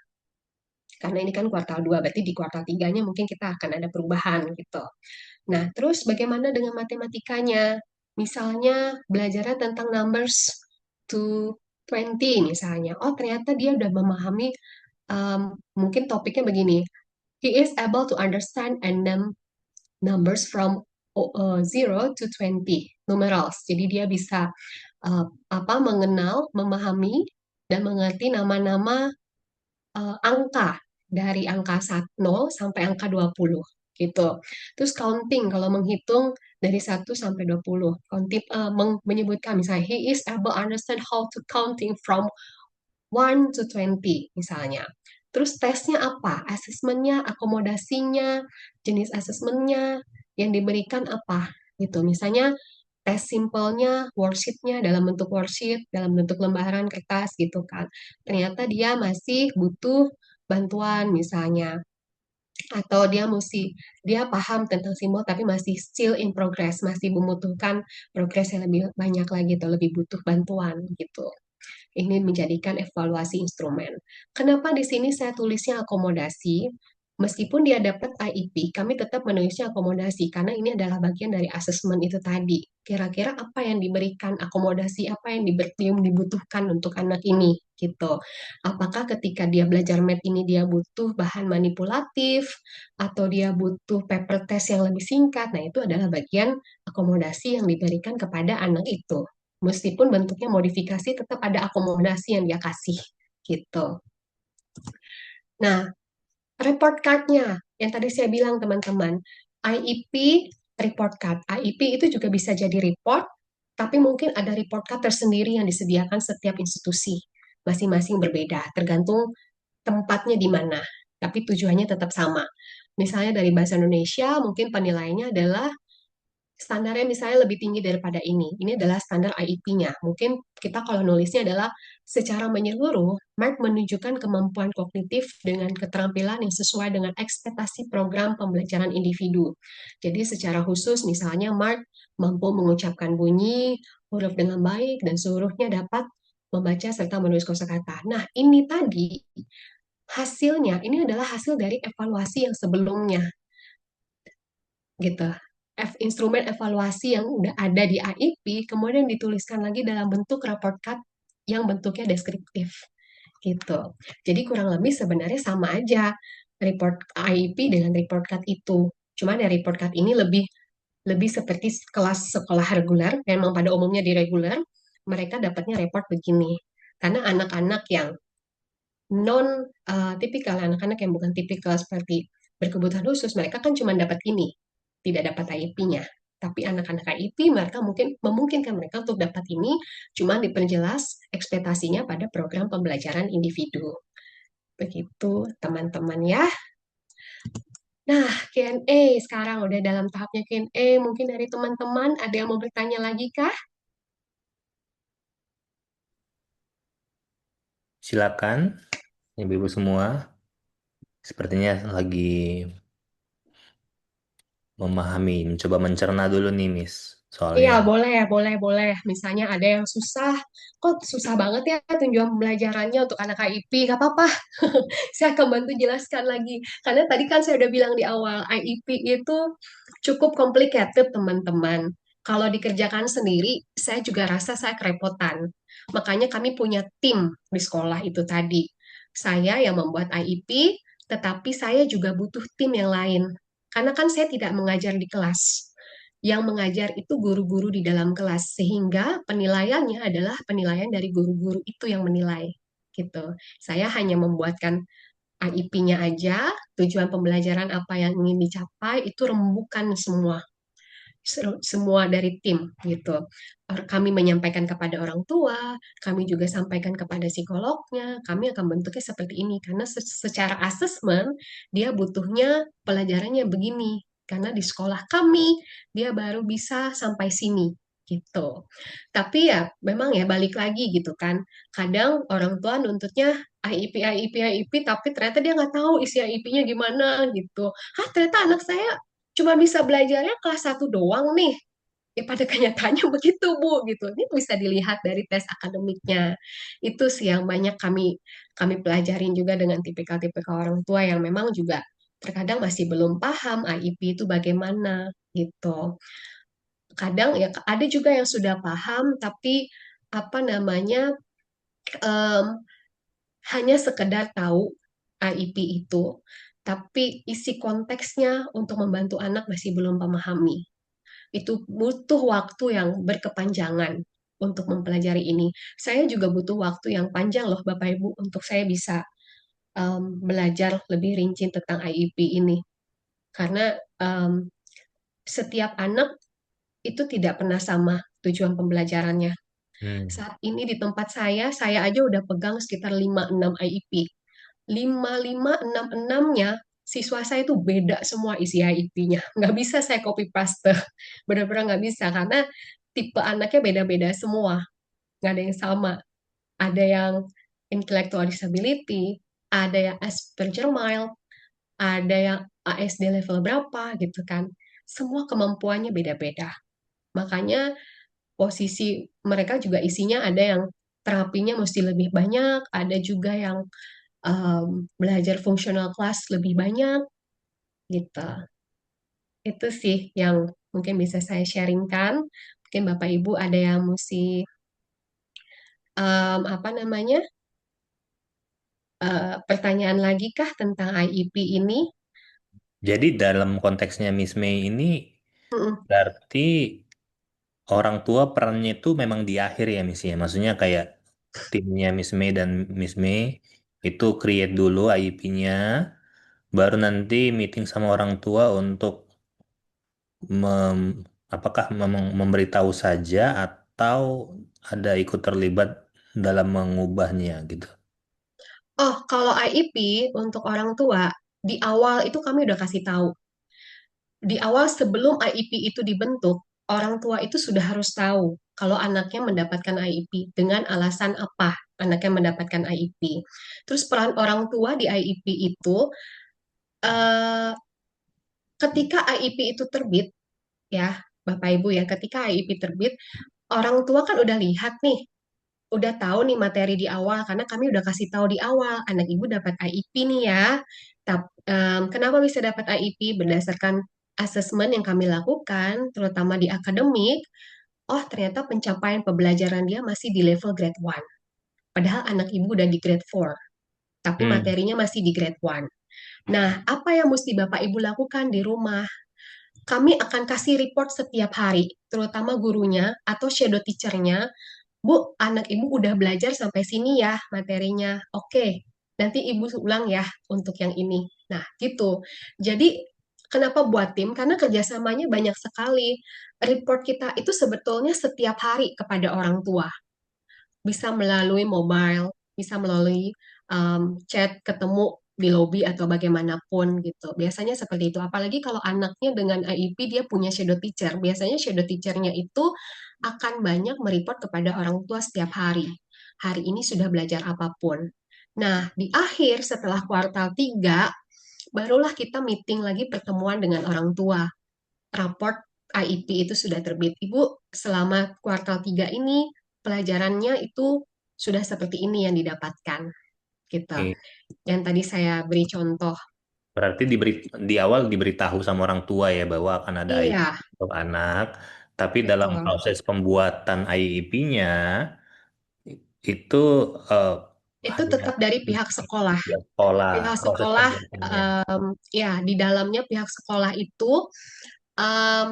Karena ini kan kuartal 2, berarti di kuartal 3-nya mungkin kita akan ada perubahan gitu. Nah, terus bagaimana dengan matematikanya? Misalnya belajarnya tentang numbers to 20 misalnya. Oh, ternyata dia udah memahami mungkin topiknya begini. He is able to understand and numbers from 0 to 20 numerals. Jadi dia bisa mengenal, memahami dan mengerti nama-nama angka dari angka 0 sampai angka 20 gitu. Terus counting kalau menghitung dari 1 sampai 20. Counting menyebutkan misalnya he is able to understand how to counting from 1 to 20 misalnya. Terus tesnya apa? Asesmennya, akomodasinya, jenis asesmennya yang diberikan apa gitu. Misalnya tes simpelnya, worksheet-nya dalam bentuk worksheet, dalam bentuk lembaran kertas gitu kan. Ternyata dia masih butuh bantuan misalnya. Atau dia paham tentang simbol tapi masih still in progress, masih membutuhkan progres yang lebih banyak lagi atau lebih butuh bantuan gitu. Ini menjadikan evaluasi instrumen. Kenapa di sini saya tulisnya akomodasi? Meskipun dia dapat IEP, kami tetap menulisnya akomodasi karena ini adalah bagian dari asesmen itu tadi. Kira-kira apa yang diberikan akomodasi, apa yang dibutuhkan untuk anak ini gitu. Apakah ketika dia belajar math ini dia butuh bahan manipulatif atau dia butuh paper test yang lebih singkat. Nah, itu adalah bagian akomodasi yang diberikan kepada anak itu. Meskipun bentuknya modifikasi, tetap ada akomodasi yang dia kasih gitu. Nah, report card-nya yang tadi saya bilang teman-teman, IEP report card. IEP itu juga bisa jadi report, tapi mungkin ada report card tersendiri yang disediakan setiap institusi. Masing-masing berbeda, tergantung tempatnya di mana. Tapi tujuannya tetap sama. Misalnya dari Bahasa Indonesia, mungkin penilaiannya adalah standarnya misalnya lebih tinggi daripada ini. Ini adalah standar IEP-nya. Mungkin kita kalau nulisnya adalah secara menyeluruh, Mark menunjukkan kemampuan kognitif dengan keterampilan yang sesuai dengan ekspektasi program pembelajaran individu. Jadi secara khusus misalnya Mark mampu mengucapkan bunyi, huruf dengan baik, dan seluruhnya dapat membaca serta menulis kosakata. Nah, ini tadi hasilnya, ini adalah hasil dari evaluasi yang sebelumnya gitu. Instrumen evaluasi yang udah ada di AIP kemudian dituliskan lagi dalam bentuk report card yang bentuknya deskriptif gitu. Jadi kurang lebih sebenarnya sama aja report AIP dengan report card itu. Cuman ya report card ini lebih lebih seperti kelas sekolah reguler, memang pada umumnya di reguler mereka dapatnya report begini. Karena anak-anak yang non tipikal, anak-anak yang bukan tipikal seperti berkebutuhan khusus, mereka kan cuma dapat ini, tidak dapat IEP-nya. Tapi anak-anak IEP mereka mungkin memungkinkan mereka untuk dapat ini, cuma diperjelas ekspektasinya pada program pembelajaran individu. Begitu teman-teman ya. Nah, Q&A sekarang udah dalam tahapnya Q&A. Mungkin dari teman-teman ada yang mau bertanya lagi kah? Silakan, ibu-ibu semua. Sepertinya lagi memahami, mencoba mencerna dulu nih, Miss. Iya, Soalnya, boleh, boleh, boleh. Misalnya ada yang susah, kok susah banget ya tunjuan pembelajarannya untuk anak KIP, gak apa-apa. Saya akan bantu jelaskan lagi. Karena tadi kan saya udah bilang di awal, IEP itu cukup complicated, teman-teman. Kalau dikerjakan sendiri, saya juga rasa saya kerepotan. Makanya kami punya tim di sekolah itu tadi. Saya yang membuat IEP, tetapi saya juga butuh tim yang lain. Karena kan saya tidak mengajar di kelas. Yang mengajar itu guru-guru di dalam kelas, sehingga penilaiannya adalah penilaian dari guru-guru itu yang menilai. Gitu. Saya hanya membuatkan IEP-nya aja, tujuan pembelajaran apa yang ingin dicapai, itu rembukan semua semua dari tim gitu. Kami menyampaikan kepada orang tua, kami juga sampaikan kepada psikolognya, kami akan bentuknya seperti ini karena secara asesmen dia butuhnya pelajarannya begini karena di sekolah kami dia baru bisa sampai sini gitu. Tapi ya memang ya balik lagi gitu kan. Kadang orang tua nuntutnya IEP, IEP, IEP, tapi ternyata dia nggak tahu isi IEP-nya gimana gitu. Hah, ternyata anak saya cuma bisa belajarnya kelas 1 doang nih. Ya pada kenyataannya begitu, Bu, gitu. Ini bisa dilihat dari tes akademiknya. Itu sih yang banyak kami kami pelajarin juga dengan tipikal-tipikal orang tua yang memang juga terkadang masih belum paham IEP itu bagaimana gitu. Kadang ya ada juga yang sudah paham tapi apa namanya em, hanya sekedar tahu IEP itu, tapi isi konteksnya untuk membantu anak masih belum memahami. Itu butuh waktu yang berkepanjangan untuk mempelajari ini. Saya juga butuh waktu yang panjang loh Bapak Ibu untuk saya bisa belajar lebih rinci tentang IEP ini. Karena setiap anak itu tidak pernah sama tujuan pembelajarannya. Hmm. Saat ini di tempat saya aja udah pegang sekitar 5-6 IEP. 5-5-6-6-nya siswa saya itu beda semua isi IEP-nya. Nggak bisa saya copy paste. Benar-benar nggak bisa karena tipe anaknya beda-beda semua. Nggak ada yang sama. Ada yang intellectual disability, ada yang Asperger mild, ada yang ASD level berapa gitu kan. Semua kemampuannya beda-beda. Makanya posisi mereka juga isinya ada yang terapinya mesti lebih banyak, ada juga yang belajar fungsional kelas lebih banyak gitu. Itu sih yang mungkin bisa saya sharingkan. Mungkin Bapak Ibu ada yang mesti apa namanya pertanyaan lagi kah tentang IEP ini? Jadi dalam konteksnya Miss May ini Mm-mm. berarti orang tua perannya itu memang di akhir ya Miss ya. Maksudnya kayak timnya Miss May dan Miss May itu create dulu IEP-nya, baru nanti meeting sama orang tua untuk apakah memang memberitahu saja atau ada ikut terlibat dalam mengubahnya gitu. Oh, kalau IEP untuk orang tua di awal itu kami udah kasih tahu. Di awal sebelum IEP itu dibentuk, orang tua itu sudah harus tahu kalau anaknya mendapatkan IEP dengan alasan apa anaknya mendapatkan IEP. Terus peran orang tua di IEP itu eh, ketika IEP itu terbit ya, Bapak Ibu ya, ketika IEP terbit, orang tua kan udah lihat nih, udah tahu nih materi di awal karena kami udah kasih tahu di awal anak ibu dapat IEP nih ya. Kenapa bisa dapat IEP berdasarkan asesmen yang kami lakukan, terutama di akademik. Oh, ternyata pencapaian pembelajaran dia masih di level grade 1. Padahal anak ibu udah di grade 4, tapi Hmm. materinya masih di grade 1. Nah, apa yang mesti Bapak Ibu lakukan di rumah? Kami akan kasih report setiap hari, terutama gurunya atau shadow teacher-nya. Bu, anak ibu udah belajar sampai sini ya materinya. Oke, nanti ibu ulang ya untuk yang ini. Nah, gitu. Jadi, kenapa buat tim? Karena kerjasamanya banyak sekali. Report kita itu sebetulnya setiap hari kepada orang tua. Bisa melalui mobile, bisa melalui chat, ketemu di lobby atau bagaimanapun gitu. Biasanya seperti itu. Apalagi kalau anaknya dengan IEP dia punya shadow teacher. Biasanya shadow teachernya itu akan banyak mereport kepada orang tua setiap hari. Hari ini sudah belajar apapun. Nah, di akhir setelah kuartal 3, barulah kita meeting lagi pertemuan dengan orang tua. Raport IEP itu sudah terbit. Ibu, selama kuartal 3 ini pelajarannya itu sudah seperti ini yang didapatkan. Gitu. Oke. Yang tadi saya beri contoh. Berarti di awal diberitahu sama orang tua ya bahwa akan ada IEP Iya, untuk anak, tapi dalam betul. proses pembuatan IEP-nya itu eh, Itu hanya tetap dari pihak sekolah. di sekolah Pihak proses sekolah, pembuatannya. ya di dalamnya pihak sekolah itu,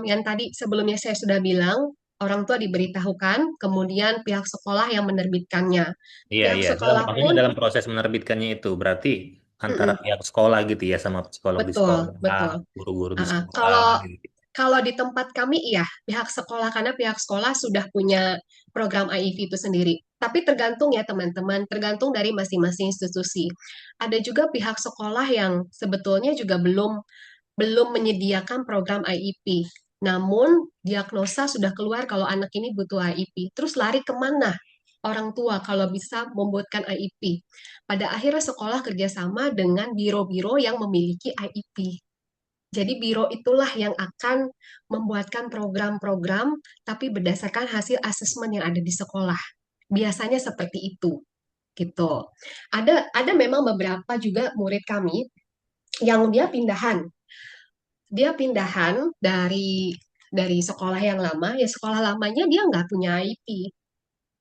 yang tadi sebelumnya saya sudah bilang, orang tua diberitahukan, kemudian pihak sekolah yang menerbitkannya. Iya, Pihak iya. sekolah Maksudnya pun, dalam proses menerbitkannya itu berarti antara mm-mm, pihak sekolah gitu ya sama psikolog di betul, sekolah, betul. guru-guru di Uh-uh. sekolah Kalau gitu. kalau di tempat kami iya, pihak sekolah karena pihak sekolah sudah punya program IEP itu sendiri. Tapi tergantung ya teman-teman, tergantung dari masing-masing institusi. Ada juga pihak sekolah yang sebetulnya juga belum belum menyediakan program IEP. Namun diagnosa sudah keluar kalau anak ini butuh IEP. Terus lari kemana? Orang tua kalau bisa membuatkan IEP. Pada akhirnya sekolah kerjasama dengan biro-biro yang memiliki IEP. Jadi biro itulah yang akan membuatkan program-program tapi berdasarkan hasil asesmen yang ada di sekolah. Biasanya seperti itu, gitu. Ada memang beberapa juga murid kami yang dia pindahan. Dia pindahan dari sekolah yang lama, ya sekolah lamanya dia nggak punya IEP,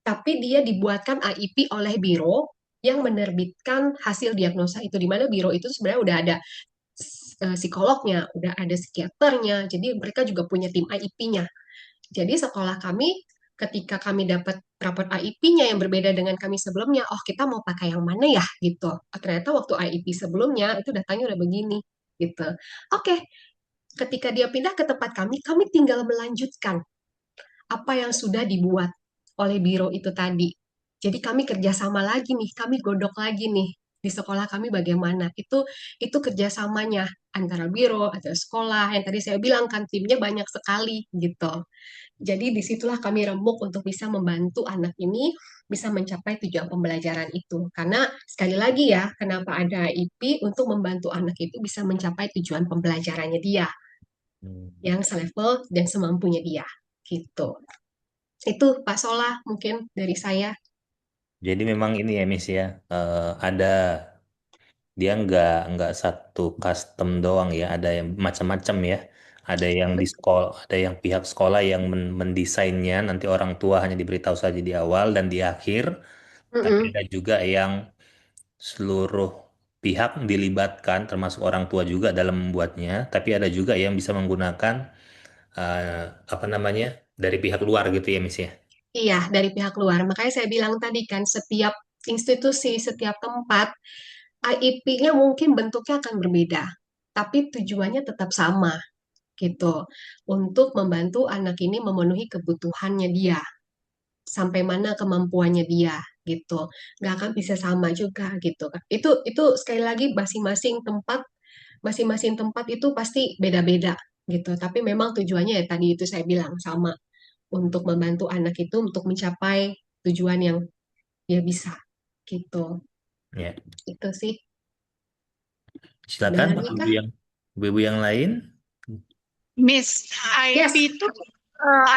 tapi dia dibuatkan IEP oleh biro yang menerbitkan hasil diagnosa itu, di mana biro itu sebenarnya udah ada psikolognya, udah ada psikiaternya, jadi mereka juga punya tim IEP-nya. Jadi sekolah kami ketika kami dapat raport AIP-nya yang berbeda dengan kami sebelumnya, oh kita mau pakai yang mana ya gitu. Oh, ternyata waktu AIP sebelumnya itu datanya udah begini gitu. Oke, ketika dia pindah ke tempat kami tinggal melanjutkan apa yang sudah dibuat oleh biro itu tadi. Jadi kami kerjasama lagi nih, kami godok lagi nih di sekolah kami bagaimana. Itu kerjasamanya antara biro atau sekolah. Yang tadi saya bilang kan timnya banyak sekali gitu. Jadi disitulah kami remuk untuk bisa membantu anak ini bisa mencapai tujuan pembelajaran itu. Karena sekali lagi ya, kenapa ada IP untuk membantu anak itu bisa mencapai tujuan pembelajarannya dia Hmm. yang selevel dan semampunya dia. Gitu. Itu Pak Solah mungkin dari saya. Jadi memang ini ya Miss ya, ada dia nggak satu custom doang ya, ada yang macam-macam ya. Ada yang di sekolah, ada yang pihak sekolah yang mendesainnya, nanti orang tua hanya diberitahu saja di awal dan di akhir. Tapi Mm-mm. ada juga yang seluruh pihak dilibatkan, termasuk orang tua juga dalam membuatnya. Tapi ada juga yang bisa menggunakan apa namanya dari pihak luar gitu ya Miss ya. Iya, dari pihak luar. Makanya saya bilang tadi kan, setiap institusi, setiap tempat, IEP-nya mungkin bentuknya akan berbeda, tapi tujuannya tetap sama gitu. Untuk membantu anak ini memenuhi kebutuhannya dia, sampai mana kemampuannya dia gitu. Nggak akan bisa sama juga gitu. Itu sekali lagi masing-masing tempat itu pasti beda-beda gitu. Tapi memang tujuannya ya tadi itu saya bilang sama untuk membantu anak itu untuk mencapai tujuan yang dia bisa gitu. Ya, Itu sih. Ada silakan lagi kah? ibu yang lain. Miss, IP Yes. itu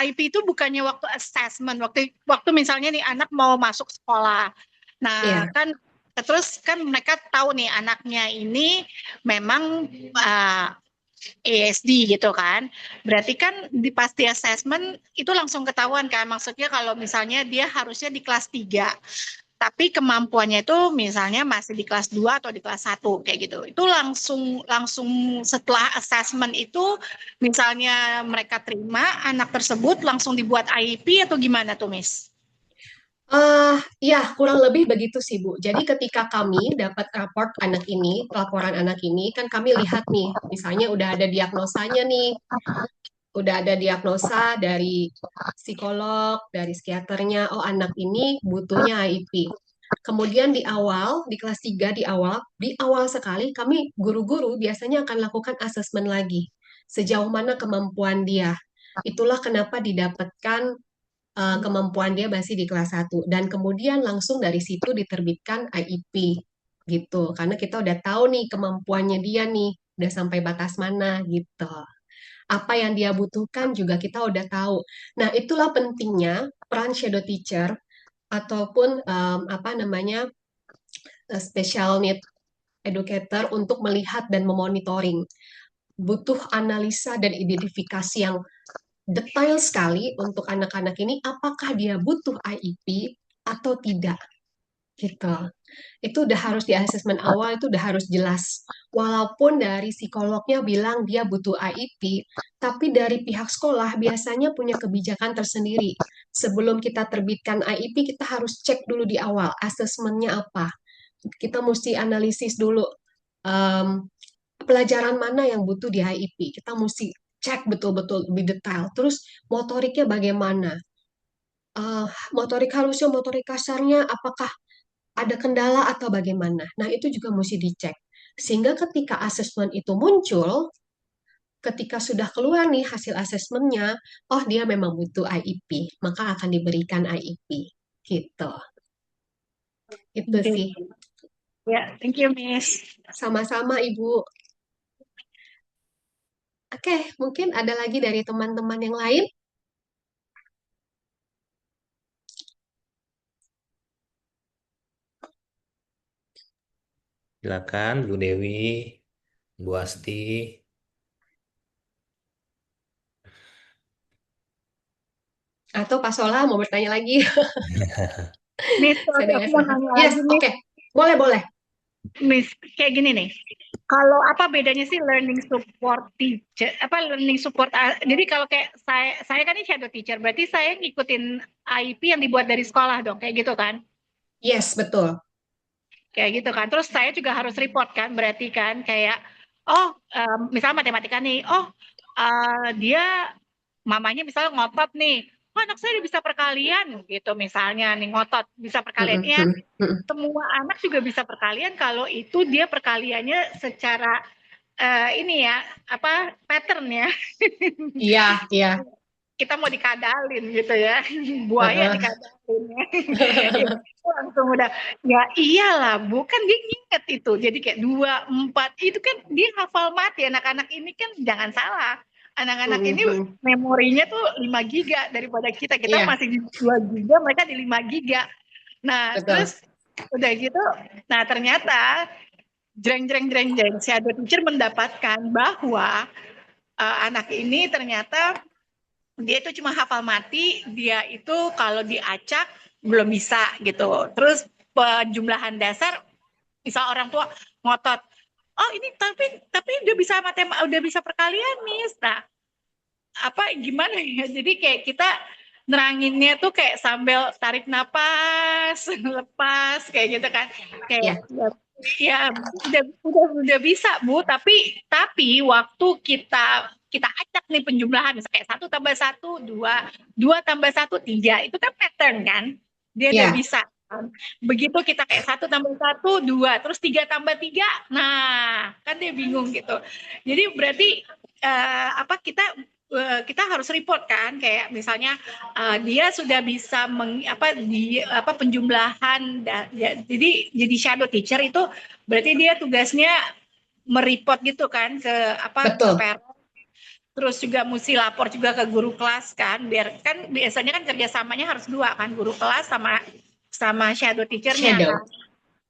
IP itu bukannya waktu assessment, waktu waktu misalnya nih anak mau masuk sekolah. Nah, Iya. kan terus kan mereka tahu nih anaknya ini memang ASD gitu kan. Berarti kan di pasti assessment itu langsung ketahuan kan. Maksudnya kalau misalnya dia harusnya di kelas 3 tapi kemampuannya itu misalnya masih di kelas 2 atau di kelas 1 kayak gitu. Itu langsung langsung setelah assessment itu misalnya mereka terima anak tersebut langsung dibuat IEP atau gimana tuh, Miss? Ya, kurang lebih begitu sih, Bu. Jadi ketika kami dapat laporan anak ini, kan kami lihat nih, misalnya udah ada diagnosanya nih, udah ada diagnosa dari psikolog, dari psikiaternya, oh anak ini butuhnya IEP. Kemudian di kelas 3 di awal sekali kami guru-guru biasanya akan lakukan asesmen lagi. Sejauh mana kemampuan dia. Itulah kenapa didapatkan kemampuan dia masih di kelas 1 dan kemudian langsung dari situ diterbitkan IEP gitu. Karena kita udah tahu nih kemampuannya dia nih, udah sampai batas mana gitu. Apa yang dia butuhkan juga kita udah tahu. Nah, itulah pentingnya peran shadow teacher ataupun apa namanya special need educator untuk melihat dan memonitoring. Butuh analisa dan identifikasi yang detail sekali untuk anak-anak ini apakah dia butuh IEP atau tidak gitu. Itu udah harus di asesmen awal itu udah harus jelas. Walaupun dari psikolognya bilang dia butuh IEP, tapi dari pihak sekolah biasanya punya kebijakan tersendiri. Sebelum kita terbitkan IEP, kita harus cek dulu di awal asesmennya apa. Kita mesti analisis dulu um, pelajaran mana yang butuh di HIP. Kita mesti cek betul-betul lebih detail. Terus motoriknya bagaimana? Motorik halusnya, motorik kasarnya, apakah ada kendala atau bagaimana? Nah, itu juga mesti dicek. Sehingga ketika asesmen itu muncul, ketika sudah keluar nih hasil asesmennya, oh dia memang butuh IEP, maka akan diberikan IEP. Gitu. Itu Oke. sih. Ya, thank you, Miss. Sama-sama, Ibu. Oke, mungkin ada lagi dari teman-teman yang lain? Silakan Bu Dewi, Bu Asti. Atau Pak Sola mau bertanya lagi? Miss, Saya sorry, dengar aku mau silahkan. nanya Yes, lagi, Miss. oke. Boleh, boleh. Miss, kayak gini nih. Kalau apa bedanya sih learning support teacher, apa learning support? Jadi kalau kayak saya kan ini shadow teacher, berarti saya ngikutin IP yang dibuat dari sekolah dong, kayak gitu kan? Yes, betul. Kayak gitu kan. Terus saya juga harus report kan, berarti kan kayak, oh, misalnya matematika nih, oh, dia mamanya misalnya ngotot nih, oh, anak saya udah bisa perkalian gitu misalnya nih ngotot bisa perkalian. Mm-mm, Ya, mm-mm, mm-mm. semua anak juga bisa perkalian kalau itu dia perkaliannya secara ini ya apa pattern ya. Iya, iya. Kita mau dikadalin gitu ya, buaya Heeh. dikadalin ya. Ya, itu langsung udah ya iyalah bukan dia nginget itu jadi kayak 2 4 itu kan dia hafal mati. Anak-anak ini kan jangan salah, anak-anak Mm-mm, ini mm. memorinya tuh 5 giga daripada kita Iya, masih di 2 giga, mereka di 5 giga. Nah betul. terus udah gitu, nah ternyata jreng jreng jreng jreng shadow teacher mendapatkan bahwa anak ini ternyata dia itu cuma hafal mati, dia itu kalau diacak belum bisa gitu. Terus penjumlahan dasar, misal orang tua ngotot, oh ini tapi udah bisa perkalian, Miss. Nah, apa gimana ya? Jadi kayak kita neranginnya tuh kayak sambil tarik napas, lepas kayak gitu kan. Iya, Kayak ya udah bisa Bu, tapi waktu kita kita acak nih penjumlahan misalnya kayak 1 tambah 1 2, 2 tambah 1 3, itu kan pattern kan, dia udah iya. bisa kan. Begitu kita kayak 1 tambah 1 2, terus 3 tambah 3, nah kan dia bingung gitu. Jadi berarti apa kita harus report kan kayak misalnya dia sudah bisa penjumlahan ya, jadi shadow teacher itu berarti dia tugasnya mereport gitu kan ke Betul. parent, terus juga mesti lapor juga ke guru kelas kan, biar kan biasanya kan kerjasamanya harus dua kan, guru kelas sama sama shadow teachernya Shadow. kan.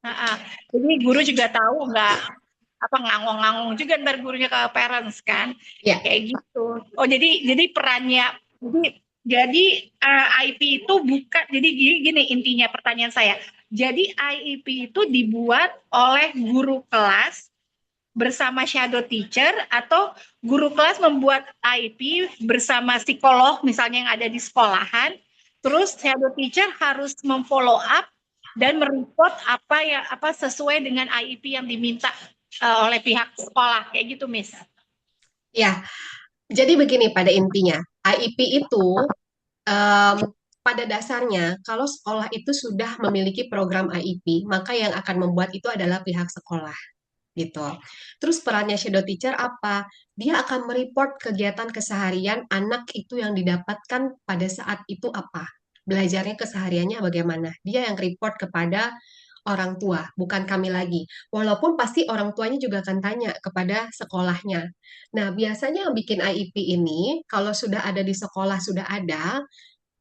Nah, jadi guru juga tahu nggak apa ngangong-ngangong juga ntar gurunya ke parents kan, Ya, kayak gitu. Oh jadi perannya jadi IP itu bukan, jadi gini intinya pertanyaan saya, jadi IEP itu dibuat oleh guru kelas bersama shadow teacher atau guru kelas membuat IEP bersama psikolog misalnya yang ada di sekolahan, terus shadow teacher harus memfollow up dan mereport apa sesuai dengan IEP yang diminta oleh pihak sekolah kayak gitu, Miss. ya. Jadi begini pada intinya, IEP itu em, pada dasarnya kalau sekolah itu sudah memiliki program IEP, maka yang akan membuat itu adalah pihak sekolah gitu. Terus perannya shadow teacher apa? Dia akan mereport kegiatan keseharian anak itu yang didapatkan pada saat itu apa. Belajarnya kesehariannya bagaimana. Dia yang report kepada orang tua, bukan kami lagi. Walaupun pasti orang tuanya juga akan tanya kepada sekolahnya. Nah, biasanya yang bikin IEP ini, kalau sudah ada di sekolah, sudah ada,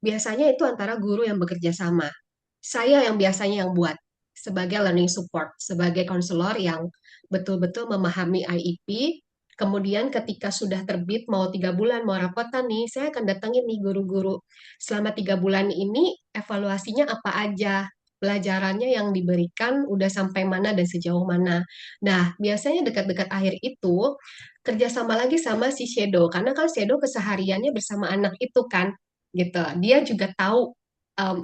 biasanya itu antara guru yang bekerja sama. Saya yang biasanya yang buat sebagai learning support, sebagai konselor yang betul-betul memahami IEP. Kemudian ketika sudah terbit, mau 3 bulan, mau rapotan nih, saya akan datangin nih guru-guru. Selama 3 bulan ini, evaluasinya apa aja? Pelajarannya yang diberikan udah sampai mana dan sejauh mana. Nah, biasanya dekat-dekat akhir itu, kerjasama lagi sama si Shadow. Karena kan Shadow kesehariannya bersama anak itu kan gitu. Dia juga tahu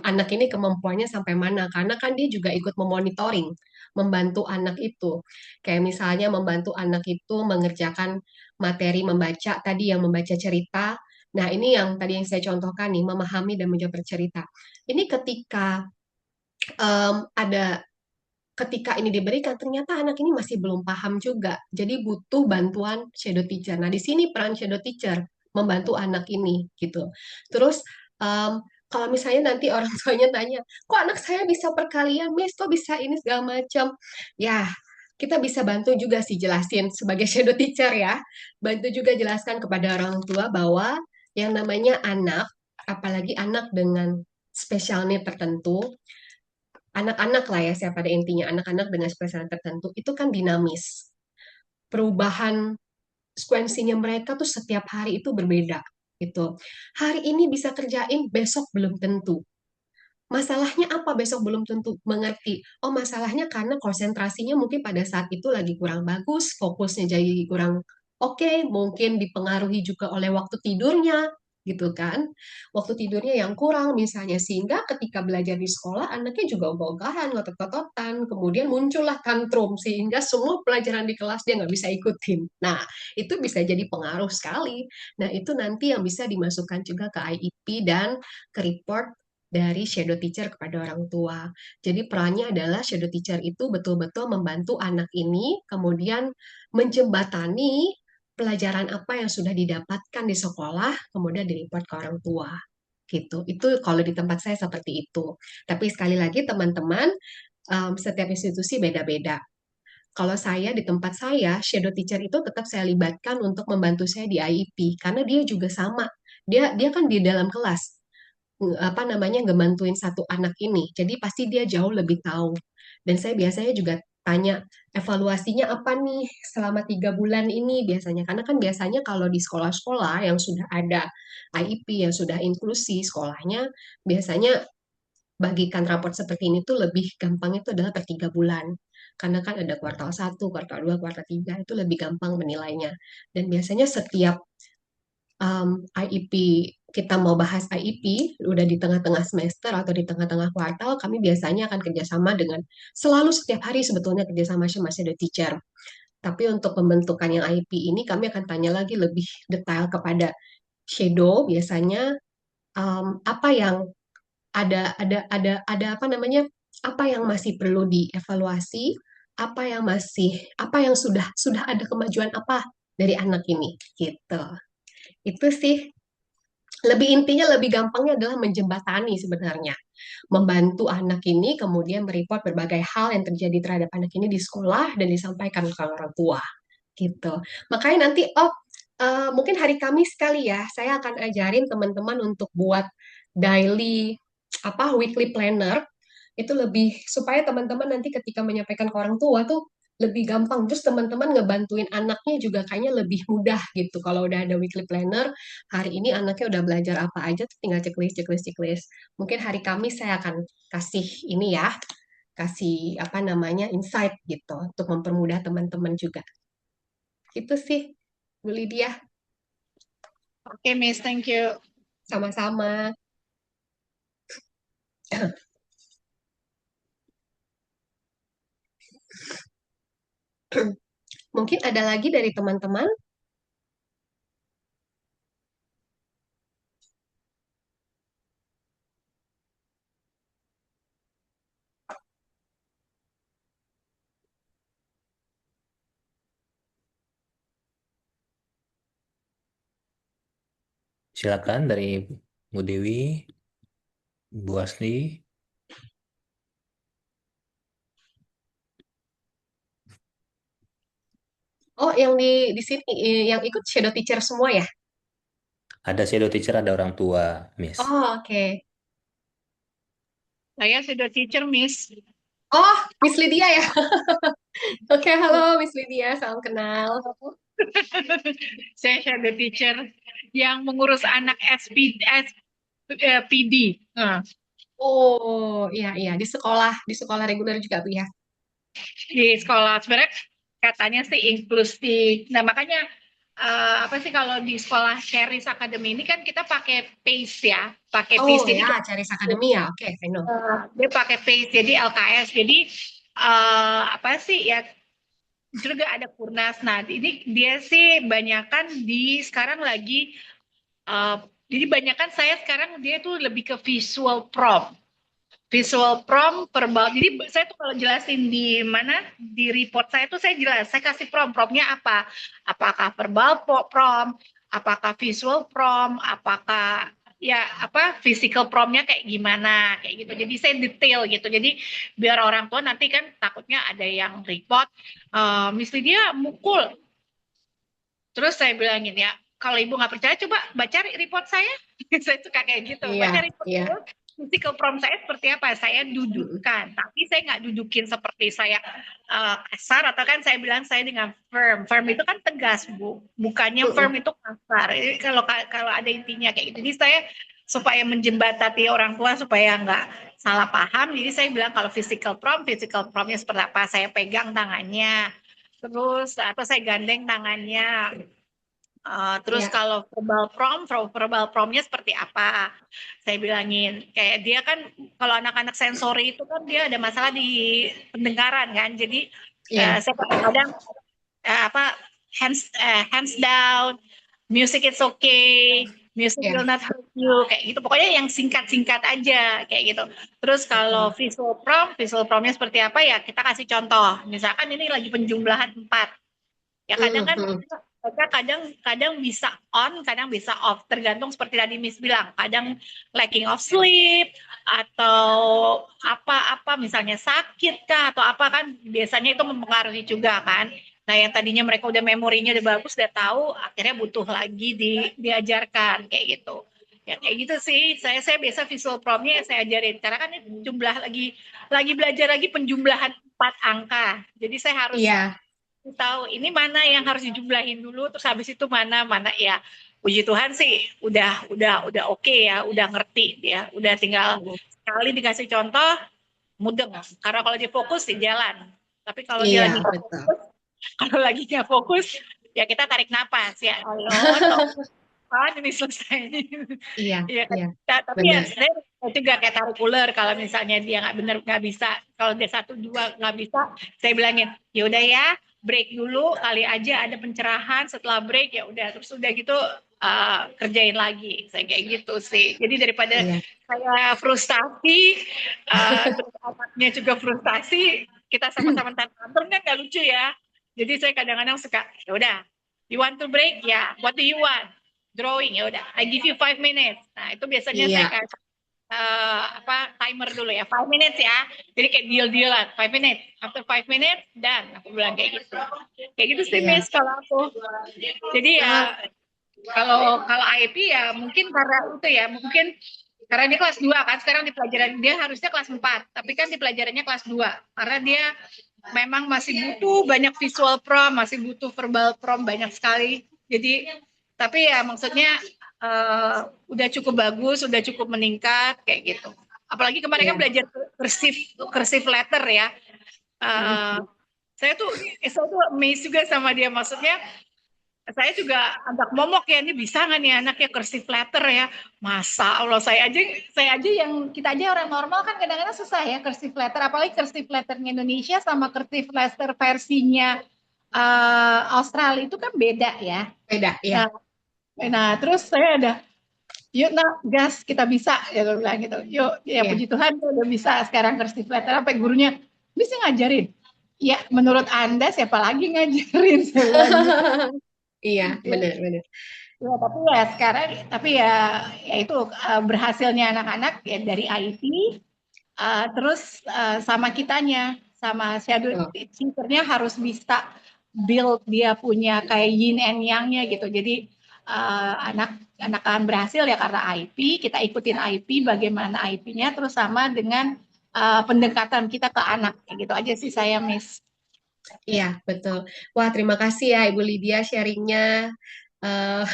anak ini kemampuannya sampai mana karena kan dia juga ikut memonitoring, membantu anak itu. Kayak misalnya membantu anak itu mengerjakan materi membaca tadi yang membaca cerita. Nah, ini yang tadi yang saya contohkan nih, memahami dan menjawab cerita. Ini ada ketika ini diberikan ternyata anak ini masih belum paham juga. Jadi butuh bantuan shadow teacher. Nah, di sini peran shadow teacher membantu anak ini gitu. Terus em, kalau misalnya nanti orang tuanya tanya, kok anak saya bisa perkalian, Miss, kok bisa ini segala macam. Ya, kita bisa bantu juga sih jelasin sebagai shadow teacher ya. Bantu juga jelaskan kepada orang tua bahwa yang namanya anak, apalagi anak dengan special need tertentu, anak-anak lah ya saya pada intinya anak-anak dengan spesial tertentu itu kan dinamis, perubahan sekuensinya mereka tuh setiap hari itu berbeda gitu, hari ini bisa kerjain besok belum tentu, Masalahnya apa besok belum tentu mengerti. Oh, masalahnya karena konsentrasinya mungkin pada saat itu lagi kurang bagus, fokusnya jadi kurang oke, mungkin dipengaruhi juga oleh waktu tidurnya, gitu kan. Waktu tidurnya yang kurang misalnya, sehingga ketika belajar di sekolah anaknya juga ogah-ogahan, ngotot-ngototan, kemudian muncullah tantrum, sehingga semua pelajaran di kelas dia nggak bisa ikutin. Nah, itu bisa jadi pengaruh sekali. Nah, itu nanti yang bisa dimasukkan juga ke IEP dan ke report dari shadow teacher kepada orang tua. Jadi perannya adalah shadow teacher itu betul-betul membantu anak ini, kemudian menjembatani pelajaran apa yang sudah didapatkan di sekolah, kemudian direport ke orang tua. Gitu. Itu kalau di tempat saya seperti itu. Tapi sekali lagi teman-teman, setiap institusi beda-beda. Kalau saya di tempat saya, shadow teacher itu tetap saya libatkan untuk membantu saya di IEP karena dia juga sama. Dia kan di dalam kelas apa namanya ngebantuin satu anak ini. Jadi pasti dia jauh lebih tahu. Dan saya biasanya juga tanya evaluasinya apa nih selama 3 bulan ini biasanya. Karena kan biasanya kalau di sekolah-sekolah yang sudah ada IEP, yang sudah inklusi sekolahnya, biasanya bagikan raport seperti ini tuh lebih gampang itu adalah per 3 bulan. Karena kan ada kuartal 1, kuartal 2, kuartal 3 itu lebih gampang menilainya. Dan biasanya setiap IEP kita mau bahas IEP udah di tengah-tengah semester atau di tengah-tengah kuartal, kami biasanya akan kerjasama dengan selalu setiap hari sebetulnya kerjasama sama shadow teacher. Tapi untuk pembentukan yang IEP ini kami akan tanya lagi lebih detail kepada shadow biasanya apa yang ada apa namanya apa yang masih perlu dievaluasi, apa yang sudah ada kemajuan apa dari anak ini gitu. Itu sih lebih intinya lebih gampangnya adalah menjembatani sebenarnya. Membantu anak ini kemudian mereport berbagai hal yang terjadi terhadap anak ini di sekolah dan disampaikan ke orang tua gitu. Makanya nanti mungkin hari Kamis kali ya saya akan ajarin teman-teman untuk buat daily weekly planner itu lebih supaya teman-teman nanti ketika menyampaikan ke orang tua tuh lebih gampang. Terus teman-teman ngebantuin anaknya juga kayaknya lebih mudah gitu. Kalau udah ada weekly planner, hari ini anaknya udah belajar apa aja, tuh tinggal checklist, checklist, checklist. Mungkin hari Kamis saya akan kasih ini ya, kasih apa namanya insight gitu untuk mempermudah teman-teman juga. Itu sih, Bu Lydia. Oke, Miss, thank you. Sama-sama. Mungkin ada lagi dari teman-teman? Silakan dari Bu Dewi, Bu Asli. Oh, yang di sini yang ikut shadow teacher semua ya? Ada shadow teacher, ada orang tua, Miss. Oh, oke. Saya sudah teacher, Miss. Oh, Miss Lydia ya? Oke, halo Miss Lydia, salam kenal. Saya shadow teacher yang mengurus anak PD. Oh, iya iya di sekolah reguler juga Bu ya. Di sekolah sebenarnya katanya sih inklusif. Nah, makanya apa sih kalau di sekolah Charis Academy ini kan kita pakai PACE ya, pakai Oh PACE. Jadi ya, Charis Academy ya. Oke, I know. dia pakai PACE, jadi LKS. Jadi apa sih ya, juga ada Kurnas. Nah, ini dia sih banyakan sekarang lagi jadi banyakan saya sekarang dia tuh lebih ke visual prompt. Visual prompt verbal. Jadi saya tuh kalau jelasin di mana di report saya tuh saya jelas, saya kasih promptnya apa? Apakah verbal prompt, apakah visual prompt, apakah ya apa physical promptnya kayak gimana kayak gitu. Jadi saya detail gitu. Jadi biar orang tua nanti kan takutnya ada yang report, Miss Lydia mukul. Terus saya bilangin ya, kalau ibu nggak percaya coba baca report saya. Saya suka kayak gitu. Iya, Baca report iya. itu physical prompt saya seperti apa. Saya dudukkan, tapi saya nggak dudukin seperti saya kasar atau kan saya bilang saya dengan firm. Firm itu kan tegas, Bu. Bukannya firm itu kasar. Kalau ada intinya kayak gitu. Jadi saya supaya menjembatani orang tua supaya nggak salah paham. Jadi saya bilang kalau physical promnya seperti apa? Saya pegang tangannya, terus atau saya gandeng tangannya. Terus Ya, kalau verbal promnya seperti apa? Saya bilangin, kayak dia kan kalau anak-anak sensori itu kan dia ada masalah di pendengaran kan. Jadi ya, saya kadang-kadang apa hands down, music is okay, music will ya, not hurt you, kayak gitu. Pokoknya yang singkat-singkat aja kayak gitu. Terus kalau betul. visual promnya seperti apa ya kita kasih contoh. Misalkan ini lagi penjumlahan 4. Ya kadang kan Hmm. mereka kadang bisa on, kadang bisa off, tergantung seperti tadi Miss bilang. Kadang lacking of sleep atau apa-apa misalnya sakit kah atau apa kan biasanya itu mempengaruhi juga kan. Nah, yang tadinya mereka udah memorinya udah bagus, udah tahu, akhirnya butuh lagi diajarkan kayak gitu. Ya kayak gitu sih. Saya biasa visual promnya saya ajarin karena kan ini jumlah lagi belajar lagi penjumlahan 4 angka. Jadi saya harus Iya, tahu ini mana yang harus dijumlahin dulu terus habis itu mana mana ya puji Tuhan sih udah oke ya udah ngerti dia udah tinggal sekali dikasih contoh mudeng karena kalau dia fokus di jalan tapi kalau dia iya, lagi nggak betul. fokus kalau lagi nggak fokus ya kita tarik napas ya Allah kapan ini selesai Iya, ya kan iya, tapi ya benar. sebenarnya juga kayak tarik ular kalau misalnya dia nggak bener nggak bisa kalau dia 1 2 nggak bisa saya bilangin ya udah ya break dulu kali aja ada pencerahan setelah break ya udah terus udah gitu kerjain lagi saya kayak gitu sih jadi daripada Iya, saya frustasi terus anaknya juga frustasi kita sama-sama tantrum kan nggak lucu ya jadi saya kadang-kadang suka ya udah you want to break ya what do you want drawing ya udah I give you 5 minutes nah itu biasanya saya iya, kasih timer dulu ya 5 minutes ya jadi kayak deal-dealan 5 minutes after 5 minutes dan aku bilang kayak gitu sih iya. Miss kalau aku jadi ya Ah, kalau IP ya mungkin karena itu ya mungkin karena dia kelas 2 kan sekarang di pelajaran dia harusnya kelas 4 tapi kan di pelajarannya kelas 2 karena dia memang masih butuh banyak visual prom masih butuh verbal prom banyak sekali jadi tapi ya maksudnya udah cukup bagus udah cukup meningkat kayak gitu apalagi kemarin kan iya. belajar cursive letter ya Mm. Eh, saya tuh amazed juga sama dia maksudnya saya juga agak momok ya ini bisa nggak nih anaknya cursive letter ya masa Allah saya aja yang kita aja orang normal kan kadang-kadang susah ya cursive letter apalagi cursive letternya Indonesia sama cursive letter versinya Australia itu kan beda ya Beda, nah, iya. terus saya ada yuk nak gas kita bisa ya gue bilang gitu yuk ya Iya. puji Tuhan udah bisa sekarang cursive letter apa gurunya bisa ngajarin ya menurut Anda siapa lagi ngajarin saya bilang gitu Iya, ya. benar, benar. Ya, tapi ya itu berhasilnya anak-anak ya dari IT, terus sama kitanya, sama shadow Betul. teachernya harus bisa build dia punya kayak yin and yang-nya gitu. Jadi anak akan berhasil ya karena IP, kita ikutin IP, bagaimana IP-nya, terus sama dengan pendekatan kita ke anak, kayak gitu aja sih saya Miss. Iya, betul. Wah, terima kasih ya Ibu Lydia sharingnya. Eh,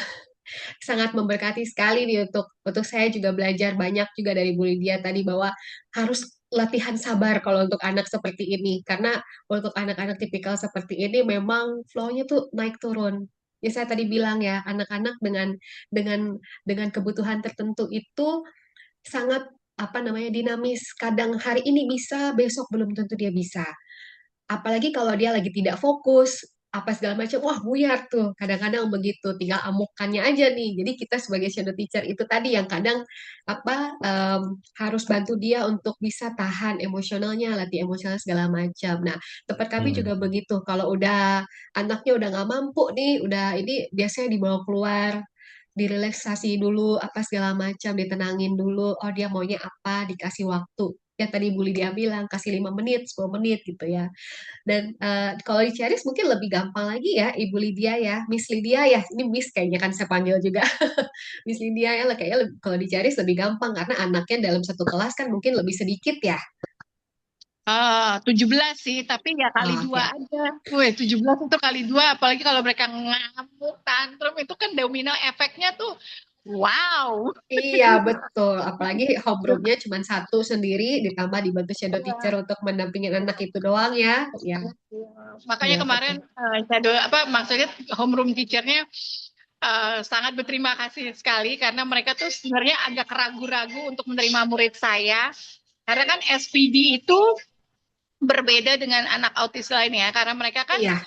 sangat memberkati sekali nih untuk saya juga belajar banyak juga dari Bu Lydia tadi bahwa harus latihan sabar kalau untuk anak seperti ini karena untuk anak-anak tipikal seperti ini memang flow-nya tuh naik turun. Ya saya tadi bilang ya anak-anak dengan dengan kebutuhan tertentu itu sangat apa namanya dinamis. Kadang hari ini bisa, besok belum tentu dia bisa. Apalagi kalau dia lagi tidak fokus, apa segala macam, wah buyar tuh. Kadang-kadang begitu, tinggal amukannya aja nih. Jadi kita sebagai shadow teacher itu tadi yang kadang harus bantu dia untuk bisa tahan emosionalnya, latih emosional segala macam. Nah, tempat kami juga Hmm. begitu. Kalau udah anaknya udah nggak mampu nih, udah ini biasanya dibawa keluar, direlaksasi dulu, apa segala macam, ditenangin dulu. Oh dia maunya apa, dikasih waktu. Ya tadi Bu Lydia bilang kasih 5 menit, 10 menit gitu ya. Dan kalau di Ceris mungkin lebih gampang lagi ya, Ibu Lydia ya, Miss Lydia ya, ini Miss kayaknya kan saya panggil juga. Miss Lydia ya, kayaknya kalau di Ceris lebih gampang karena anaknya dalam satu kelas kan mungkin lebih sedikit ya. 17 sih, tapi ya kali Oh, dua oke. aja. Wih, 17 itu kali dua, apalagi kalau mereka ngamuk, tantrum, itu kan domino efeknya tuh Wow. Iya, betul. Apalagi homeroomnya cuma satu sendiri, ditambah dibantu shadow teacher untuk mendampingin anak itu doang ya. Ya, Makanya ya kemarin betul. shadow apa maksudnya homeroom teachernya sangat berterima kasih sekali karena mereka tuh sebenarnya agak ragu-ragu untuk menerima murid saya. Karena kan SPD itu berbeda dengan anak autis lainnya karena mereka kan Iya,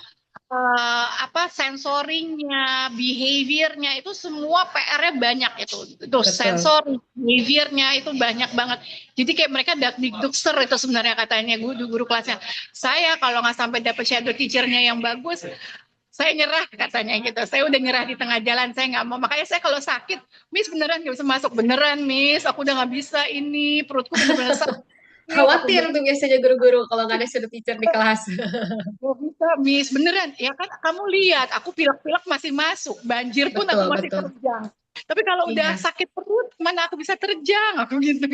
apa sensoringnya, behaviornya itu semua PR-nya banyak itu betul. sensor, behaviornya itu banyak banget. Jadi kayak mereka dikdukser itu sebenarnya katanya guru kelasnya. Saya kalau nggak sampai dapat shadow teachernya yang bagus, saya nyerah katanya gitu. Saya udah nyerah di tengah jalan, saya nggak mau. Makanya saya kalau sakit, Miss beneran nggak bisa masuk beneran, Miss. Aku udah nggak bisa ini, perutku bener-bener sakit. Aku Khawatir bilang tuh biasanya guru-guru kalau nggak ada shadow teacher di kelas. gak bisa, Miss. Beneran. Ya kan kamu lihat, aku pilek-pilek masih masuk. Banjir pun aku Betul, masih betul. terjang. Tapi kalau udah Iya. sakit perut, mana aku bisa terjang? Aku gitu.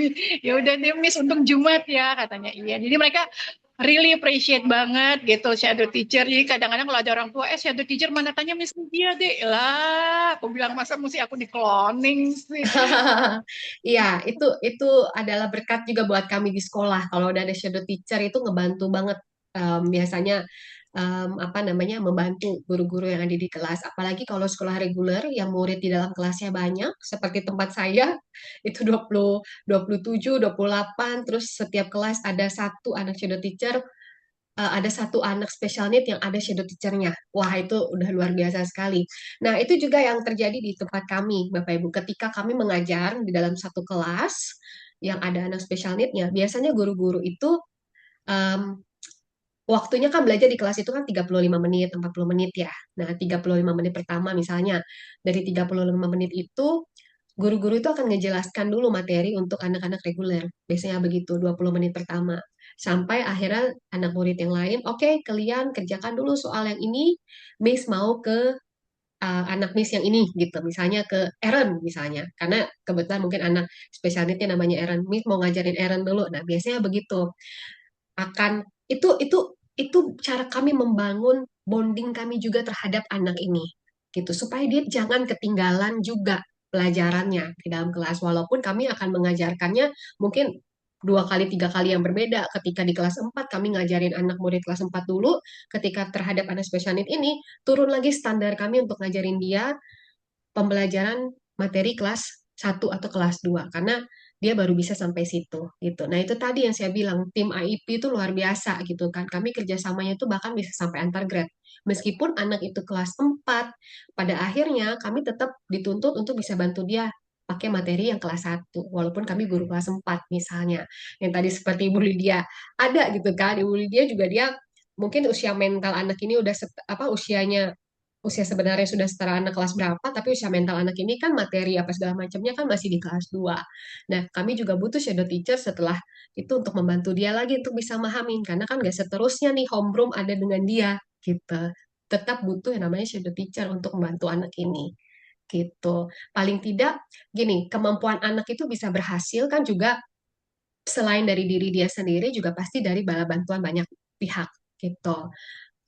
Ya udah deh, Miss, untung Jumat ya, katanya. Iya. Jadi mereka really appreciate banget gitu shadow teacher. Jadi kadang-kadang kalau ada orang tua, shadow teacher mana tanya Miss dia deh. Lah, aku bilang masa mesti aku di cloning sih. Iya, itu adalah berkat juga buat kami di sekolah. Kalau udah ada shadow teacher itu ngebantu banget. Biasanya apa namanya membantu guru-guru yang ada di kelas. Apalagi kalau sekolah reguler yang murid di dalam kelasnya banyak, seperti tempat saya itu 27, 28, terus setiap kelas ada satu anak shadow teacher, ada satu anak special need yang ada shadow teachernya. Wah, itu udah luar biasa sekali. Nah, itu juga yang terjadi di tempat kami, Bapak Ibu. Ketika kami mengajar di dalam satu kelas yang ada anak special need-nya, biasanya guru-guru itu em, waktunya kan belajar di kelas itu kan 35 menit, 40 menit ya. Nah, 35 menit pertama misalnya, dari 35 menit itu guru-guru itu akan ngejelaskan dulu materi untuk anak-anak reguler. Biasanya begitu, 20 menit pertama. Sampai akhirnya anak murid yang lain, oke, kalian kerjakan dulu soal yang ini, Miss mau ke anak Miss yang ini gitu. Misalnya ke Aaron misalnya. Karena kebetulan mungkin anak spesial needs-nya namanya Aaron. Miss mau ngajarin Aaron dulu. Nah, biasanya begitu. Akan itu cara kami membangun bonding kami juga terhadap anak ini gitu supaya dia jangan ketinggalan juga pelajarannya di dalam kelas walaupun kami akan mengajarkannya mungkin 2 kali 3 kali yang berbeda ketika di kelas 4 kami ngajarin anak murid kelas 4 dulu ketika terhadap anak special need ini turun lagi standar kami untuk ngajarin dia pembelajaran materi kelas 1 atau kelas 2 karena dia baru bisa sampai situ gitu. Nah, itu tadi yang saya bilang tim IEP itu luar biasa gitu kan. Kami kerjasamanya itu bahkan bisa sampai antar grade. Meskipun anak itu kelas 4 pada akhirnya kami tetap dituntut untuk bisa bantu dia pakai materi yang kelas 1 walaupun kami guru kelas 4 misalnya. Yang tadi seperti Ibu Lydia ada gitu kan. Ibu Lydia juga dia mungkin usia mental anak ini udah apa usianya usia sebenarnya sudah setara anak kelas berapa, tapi usia mental anak ini kan materi apa segala macamnya kan masih di kelas 2. Nah, kami juga butuh shadow teacher setelah itu untuk membantu dia lagi untuk bisa memahami, karena kan gak seterusnya nih homeroom ada dengan dia, gitu. Tetap butuh yang namanya shadow teacher untuk membantu anak ini, gitu. Paling tidak, gini, kemampuan anak itu bisa berhasil kan juga selain dari diri dia sendiri, juga pasti dari bala bantuan banyak pihak, gitu.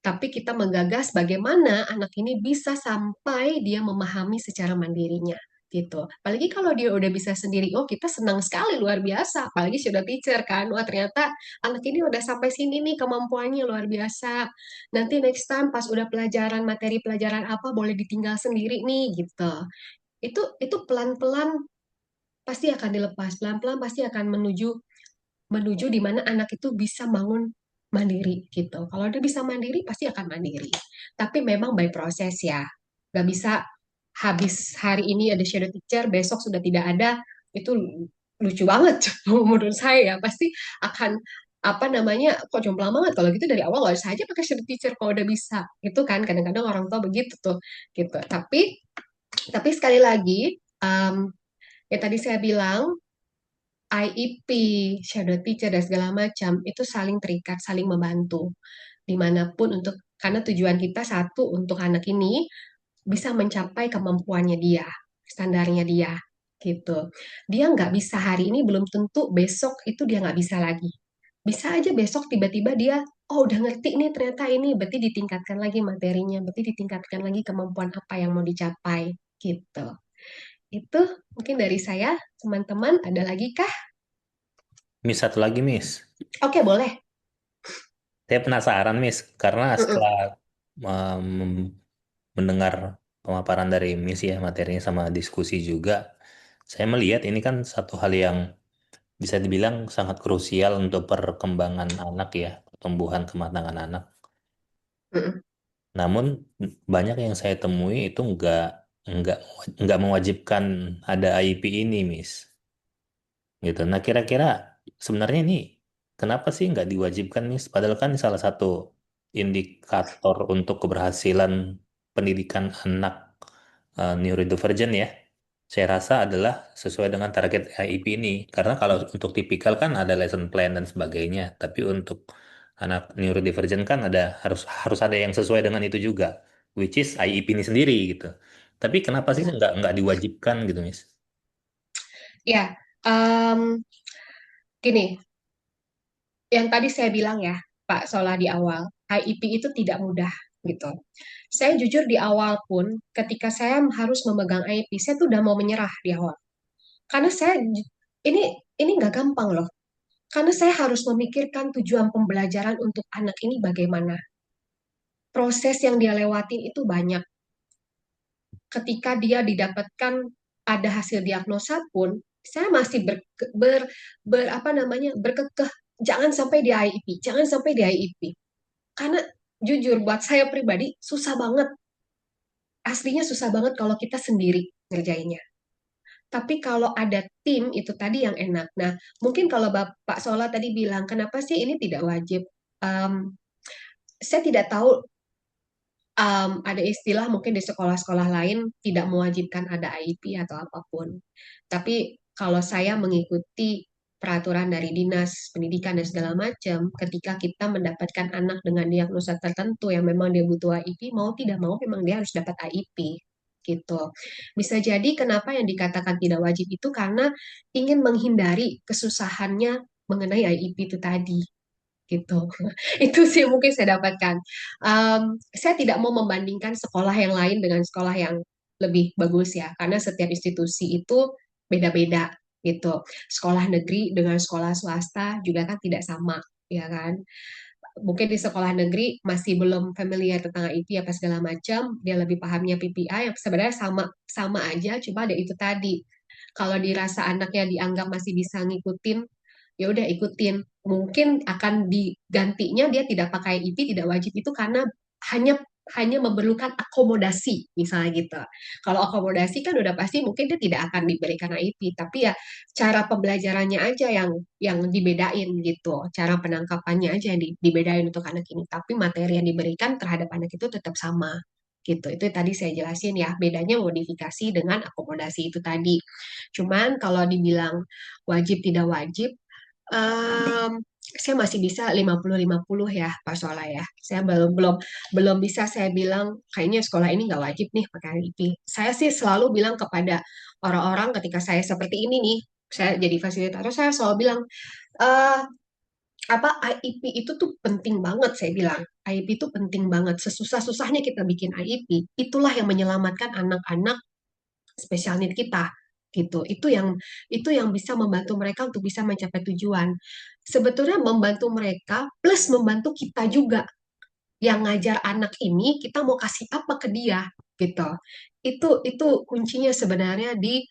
Tapi kita menggagas bagaimana anak ini bisa sampai dia memahami secara mandirinya gitu. Apalagi kalau dia udah bisa sendiri, oh kita senang sekali luar biasa. Apalagi sudah teacher kan, wah ternyata anak ini udah sampai sini nih kemampuannya luar biasa. Nanti next time pas udah pelajaran materi pelajaran apa boleh ditinggal sendiri nih gitu. Itu pelan-pelan pasti akan dilepas, pelan-pelan pasti akan menuju menuju di mana anak itu bisa bangun mandiri gitu. Kalau dia bisa mandiri, pasti akan mandiri. Tapi memang by proses ya. Gak bisa habis hari ini ada shadow teacher, besok sudah tidak ada. Itu lucu banget menurut saya. Pasti akan apa namanya kok jomplang banget kalau gitu dari awal harus saja pakai shadow teacher kalau udah bisa itu kan kadang-kadang orang tua begitu tuh gitu tapi sekali lagi ya tadi saya bilang IEP, shadow teacher, dan segala macam itu saling terikat, saling membantu. Dimanapun untuk karena tujuan kita satu untuk anak ini bisa mencapai kemampuannya dia, standarnya dia, gitu. Dia nggak bisa hari ini belum tentu besok itu dia nggak bisa lagi. Bisa aja besok tiba-tiba dia, oh udah ngerti nih ternyata ini, berarti ditingkatkan lagi materinya, berarti ditingkatkan lagi kemampuan apa yang mau dicapai, gitu. Itu mungkin dari saya, teman-teman, ada lagi kah? Miss, satu lagi, Miss. Oke, boleh. Saya penasaran, Miss, karena Mm-mm, setelah mendengar pemaparan dari Miss ya, materinya sama diskusi juga, saya melihat ini kan satu hal yang bisa dibilang sangat krusial untuk perkembangan anak ya, pertumbuhan kematangan anak. mm-mm, Namun banyak yang saya temui itu nggak nggak mewajibkan ada IEP ini, Miss. Gitu. Nah, kira-kira sebenarnya ini kenapa sih nggak diwajibkan, Miss? Padahal kan salah satu indikator untuk keberhasilan pendidikan anak neurodivergent ya, saya rasa adalah sesuai dengan target IEP ini. Karena kalau untuk tipikal kan ada lesson plan dan sebagainya, tapi untuk anak neurodivergent kan harus harus ada yang sesuai dengan itu juga, which is IEP ini sendiri gitu. Tapi kenapa sih mm-mm. nggak diwajibkan gitu, Miss? Ya, em, gini, yang tadi saya bilang ya, Pak Sola di awal, IEP itu tidak mudah gitu. Saya jujur di awal pun, ketika saya harus memegang IEP, saya tuh udah mau menyerah di awal. Karena ini ini nggak gampang loh. Karena saya harus memikirkan tujuan pembelajaran untuk anak ini bagaimana. Proses yang dia lewatin itu banyak. Ketika dia didapatkan ada hasil diagnosa pun, saya masih apa namanya berkekeh jangan sampai di IEP, jangan sampai di IEP. Karena jujur buat saya pribadi susah banget, aslinya susah banget kalau kita sendiri ngerjainnya. Tapi kalau ada tim itu tadi yang enak. Nah, mungkin kalau Bapak Sola tadi bilang, kenapa sih ini tidak wajib? Em, saya tidak tahu ada istilah mungkin di sekolah-sekolah lain tidak mewajibkan ada IEP atau apapun. Tapi kalau saya mengikuti peraturan dari dinas pendidikan dan segala macam, ketika kita mendapatkan anak dengan diagnosa tertentu yang memang dia butuh IEP, mau tidak mau memang dia harus dapat IEP gitu. Bisa jadi kenapa yang dikatakan tidak wajib itu karena ingin menghindari kesusahannya mengenai IEP itu tadi gitu. Itu sih mungkin saya dapatkan. Saya tidak mau membandingkan sekolah yang lain dengan sekolah yang lebih bagus ya, karena setiap institusi itu beda-beda gitu. Sekolah negeri dengan sekolah swasta juga kan tidak sama, ya kan? Mungkin di sekolah negeri masih belum familiar tentang IT apa segala macam, dia lebih pahamnya PPI yang sebenarnya sama sama aja, cuma ada itu tadi. Kalau dirasa anaknya dianggap masih bisa ngikutin, ya udah ikutin. Mungkin akan digantinya dia tidak pakai IP, tidak wajib itu karena hanya hanya memerlukan akomodasi misalnya gitu. Kalau akomodasi kan udah pasti mungkin dia tidak akan diberikan IP, tapi ya cara pembelajarannya aja yang dibedain gitu. Cara penangkapannya aja yang dibedain untuk anak ini, tapi materi yang diberikan terhadap anak itu tetap sama gitu. Itu tadi saya jelasin ya, bedanya modifikasi dengan akomodasi itu tadi. Cuman kalau dibilang wajib tidak wajib, saya masih bisa 50-50 ya, Pak Sola ya. Saya belum belum belum bisa saya bilang kayaknya sekolah ini nggak wajib nih pakai IEP. Saya sih selalu bilang kepada orang-orang ketika saya seperti ini nih, saya jadi fasilitator, saya selalu bilang eh apa IEP itu tuh penting banget saya bilang. IEP itu penting banget. Sesusah-susahnya kita bikin IEP, itulah yang menyelamatkan anak-anak spesial need kita gitu. Itu yang bisa membantu mereka untuk bisa mencapai tujuan. Sebetulnya membantu mereka plus membantu kita juga yang ngajar anak ini kita mau kasih apa ke dia gitu. Itu kuncinya sebenarnya di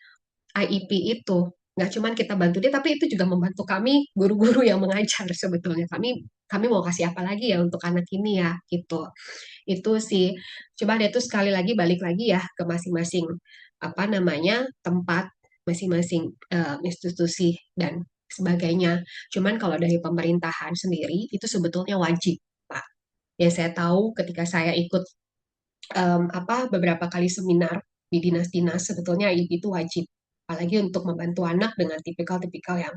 IEP itu. Nggak cuman kita bantu dia, tapi itu juga membantu kami guru-guru yang mengajar sebetulnya. Kami mau kasih apa lagi ya untuk anak ini ya gitu. Itu sih. Coba deh tuh sekali lagi balik lagi ya ke masing-masing apa namanya tempat, masing-masing institusi dan sebagainya. Cuman kalau dari pemerintahan sendiri itu sebetulnya wajib, Pak. Yang saya tahu ketika saya ikut apa beberapa kali seminar di dinas-dinas sebetulnya itu wajib. Apalagi untuk membantu anak dengan tipikal-tipikal yang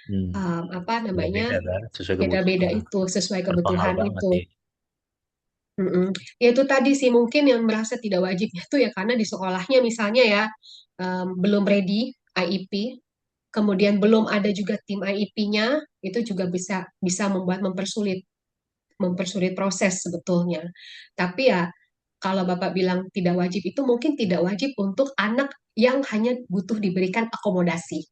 Hmm. apa namanya Beda kan, sesuai beda-beda kebutuhan. itu sesuai Kan mahal kebutuhan banget itu. ya. Mm-mm. Ya itu tadi sih mungkin yang merasa tidak wajibnya itu ya karena di sekolahnya misalnya ya belum ready IEP, kemudian belum ada juga tim IEP-nya, itu juga bisa bisa membuat mempersulit proses sebetulnya. Tapi ya Kalau Bapak bilang tidak wajib itu mungkin tidak wajib untuk anak yang hanya butuh diberikan akomodasi.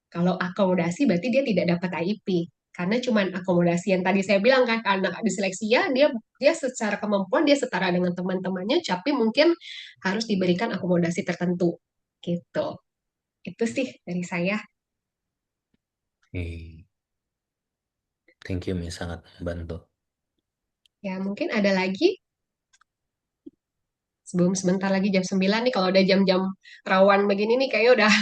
Kalau akomodasi berarti dia tidak dapat IEP. Karena cuman akomodasi yang tadi saya bilang kan, anak disleksia, dia secara kemampuan dia setara dengan teman-temannya, tapi mungkin harus diberikan akomodasi tertentu. Gitu. Itu sih dari saya. Oke. Thank you, Miss. Sangat membantu. Ya, mungkin ada lagi sebelum sebentar lagi jam 9 nih, kalau udah jam-jam rawan begini nih kayaknya udah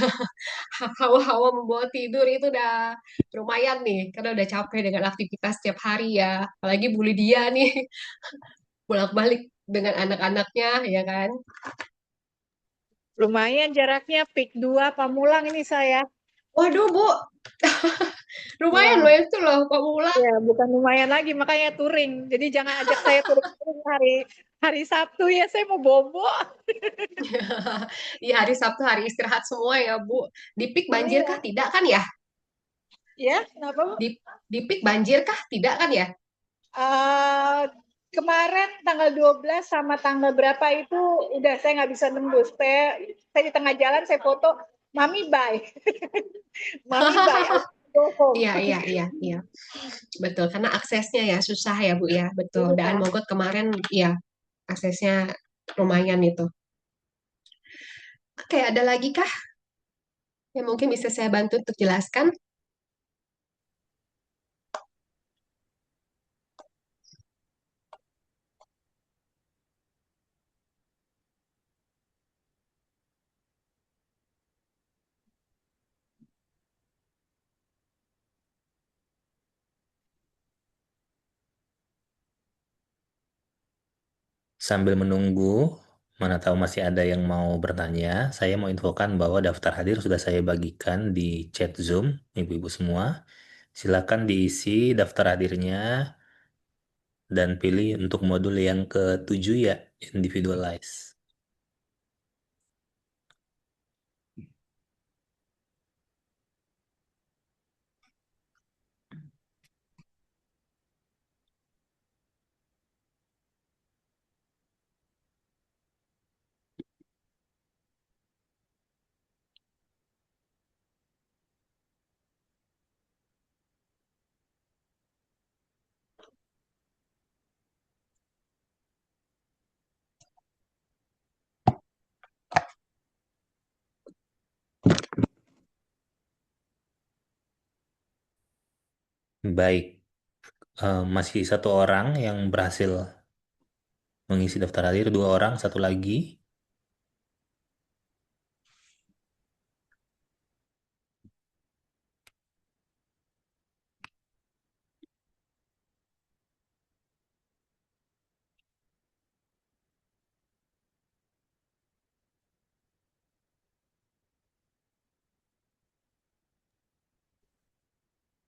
hawa-hawa membawa tidur itu udah lumayan nih, karena udah capek dengan aktivitas setiap hari ya. Apalagi Bu Lydia nih, bolak-balik dengan anak-anaknya, ya kan? Lumayan jaraknya PIK 2 Pamulang ini saya. Waduh, Bu, lumayan Ya, loh itu loh, Pak Mula. ya bukan lumayan lagi, makanya touring. Jadi jangan ajak saya touring hari hari Sabtu ya, saya mau bobo. Di hari Sabtu, hari istirahat semua ya, Bu. Di PIK banjir kah? Iya, Tidak kan ya? ya, kenapa Bu? Di PIK banjir kah? Tidak kan ya? Eh, kemarin tanggal 12 sama tanggal berapa itu udah saya nggak bisa nembus. Saya di tengah jalan saya foto, Mami bye. Mami bye, I go home. Iya, iya, iya, iya. Betul, karena aksesnya ya susah ya, Bu ya. Betul. Daan Iya. Mogot kemarin ya aksesnya lumayan itu. Oke, ada lagi kah yang mungkin bisa saya bantu untuk jelaskan? Sambil menunggu, mana tahu masih ada yang mau bertanya, saya mau infokan bahwa daftar hadir sudah saya bagikan di chat Zoom, ibu-ibu semua. Silakan diisi daftar hadirnya dan pilih untuk modul yang ke-7 ya, individualize. Baik, masih satu orang yang berhasil mengisi daftar hadir, dua orang, satu lagi.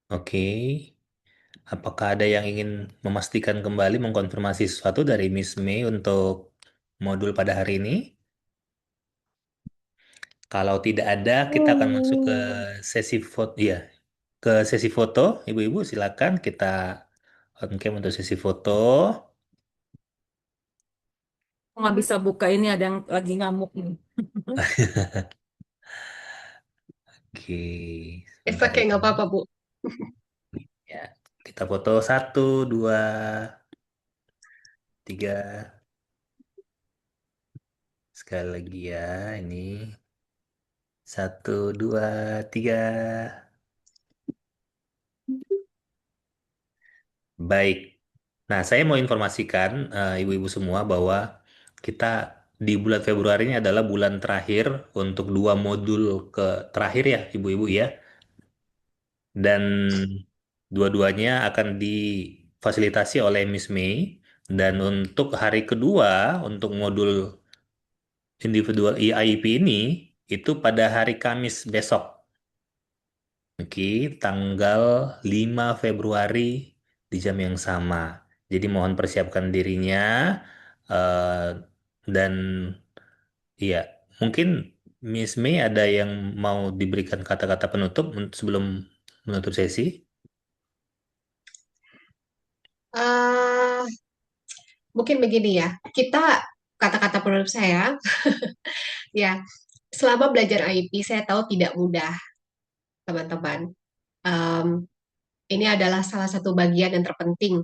Oke, apakah ada yang ingin memastikan kembali, mengkonfirmasi sesuatu dari Miss May untuk modul pada hari ini? Kalau tidak ada, kita akan masuk ke sesi foto. Ya, ke sesi foto. Ibu-ibu, silakan kita on cam untuk sesi foto. Nggak bisa buka ini, ada yang lagi ngamuk nih. Oke, It's sebentar okay, ya. nggak apa-apa, Bu. Ya, kita foto satu, dua, tiga. Sekali lagi ya, ini satu, dua, tiga. Baik. Nah, saya mau informasikan ibu-ibu semua bahwa kita di bulan Februari ini adalah bulan terakhir untuk dua modul ke terakhir ya, ibu-ibu ya. Dan dua-duanya akan difasilitasi oleh Miss May. Dan untuk hari kedua, untuk modul individual EIP ini, itu pada hari Kamis besok. Oke, tanggal 5 Februari di jam yang sama. Jadi mohon persiapkan dirinya eh, dan iya, mungkin Miss May ada yang mau diberikan kata-kata penutup sebelum menutup sesi. Eh, Mungkin begini ya, kita kata-kata penutup saya, ya, selama belajar IP saya tahu tidak mudah, teman-teman. Em, ini adalah salah satu bagian yang terpenting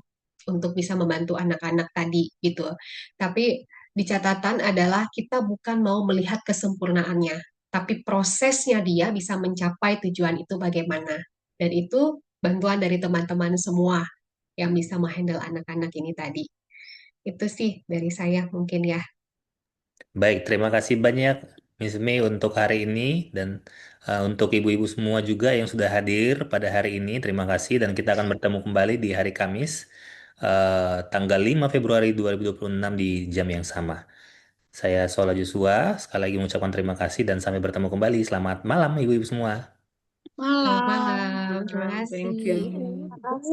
untuk bisa membantu anak-anak tadi gitu. Tapi di catatan adalah kita bukan mau melihat kesempurnaannya, tapi prosesnya dia bisa mencapai tujuan itu bagaimana. Dan itu bantuan dari teman-teman semua yang bisa menghandle anak-anak ini tadi. Itu sih dari saya mungkin ya. Baik, terima kasih banyak Miss Mei untuk hari ini dan untuk ibu-ibu semua juga yang sudah hadir pada hari ini. Terima kasih dan kita akan bertemu kembali di hari Kamis tanggal 5 Februari 2026 di jam yang sama. Saya Sola Joshua, sekali lagi mengucapkan terima kasih dan sampai bertemu kembali. Selamat malam ibu-ibu semua. Selamat Malam. malam, terima Thank kasih. you.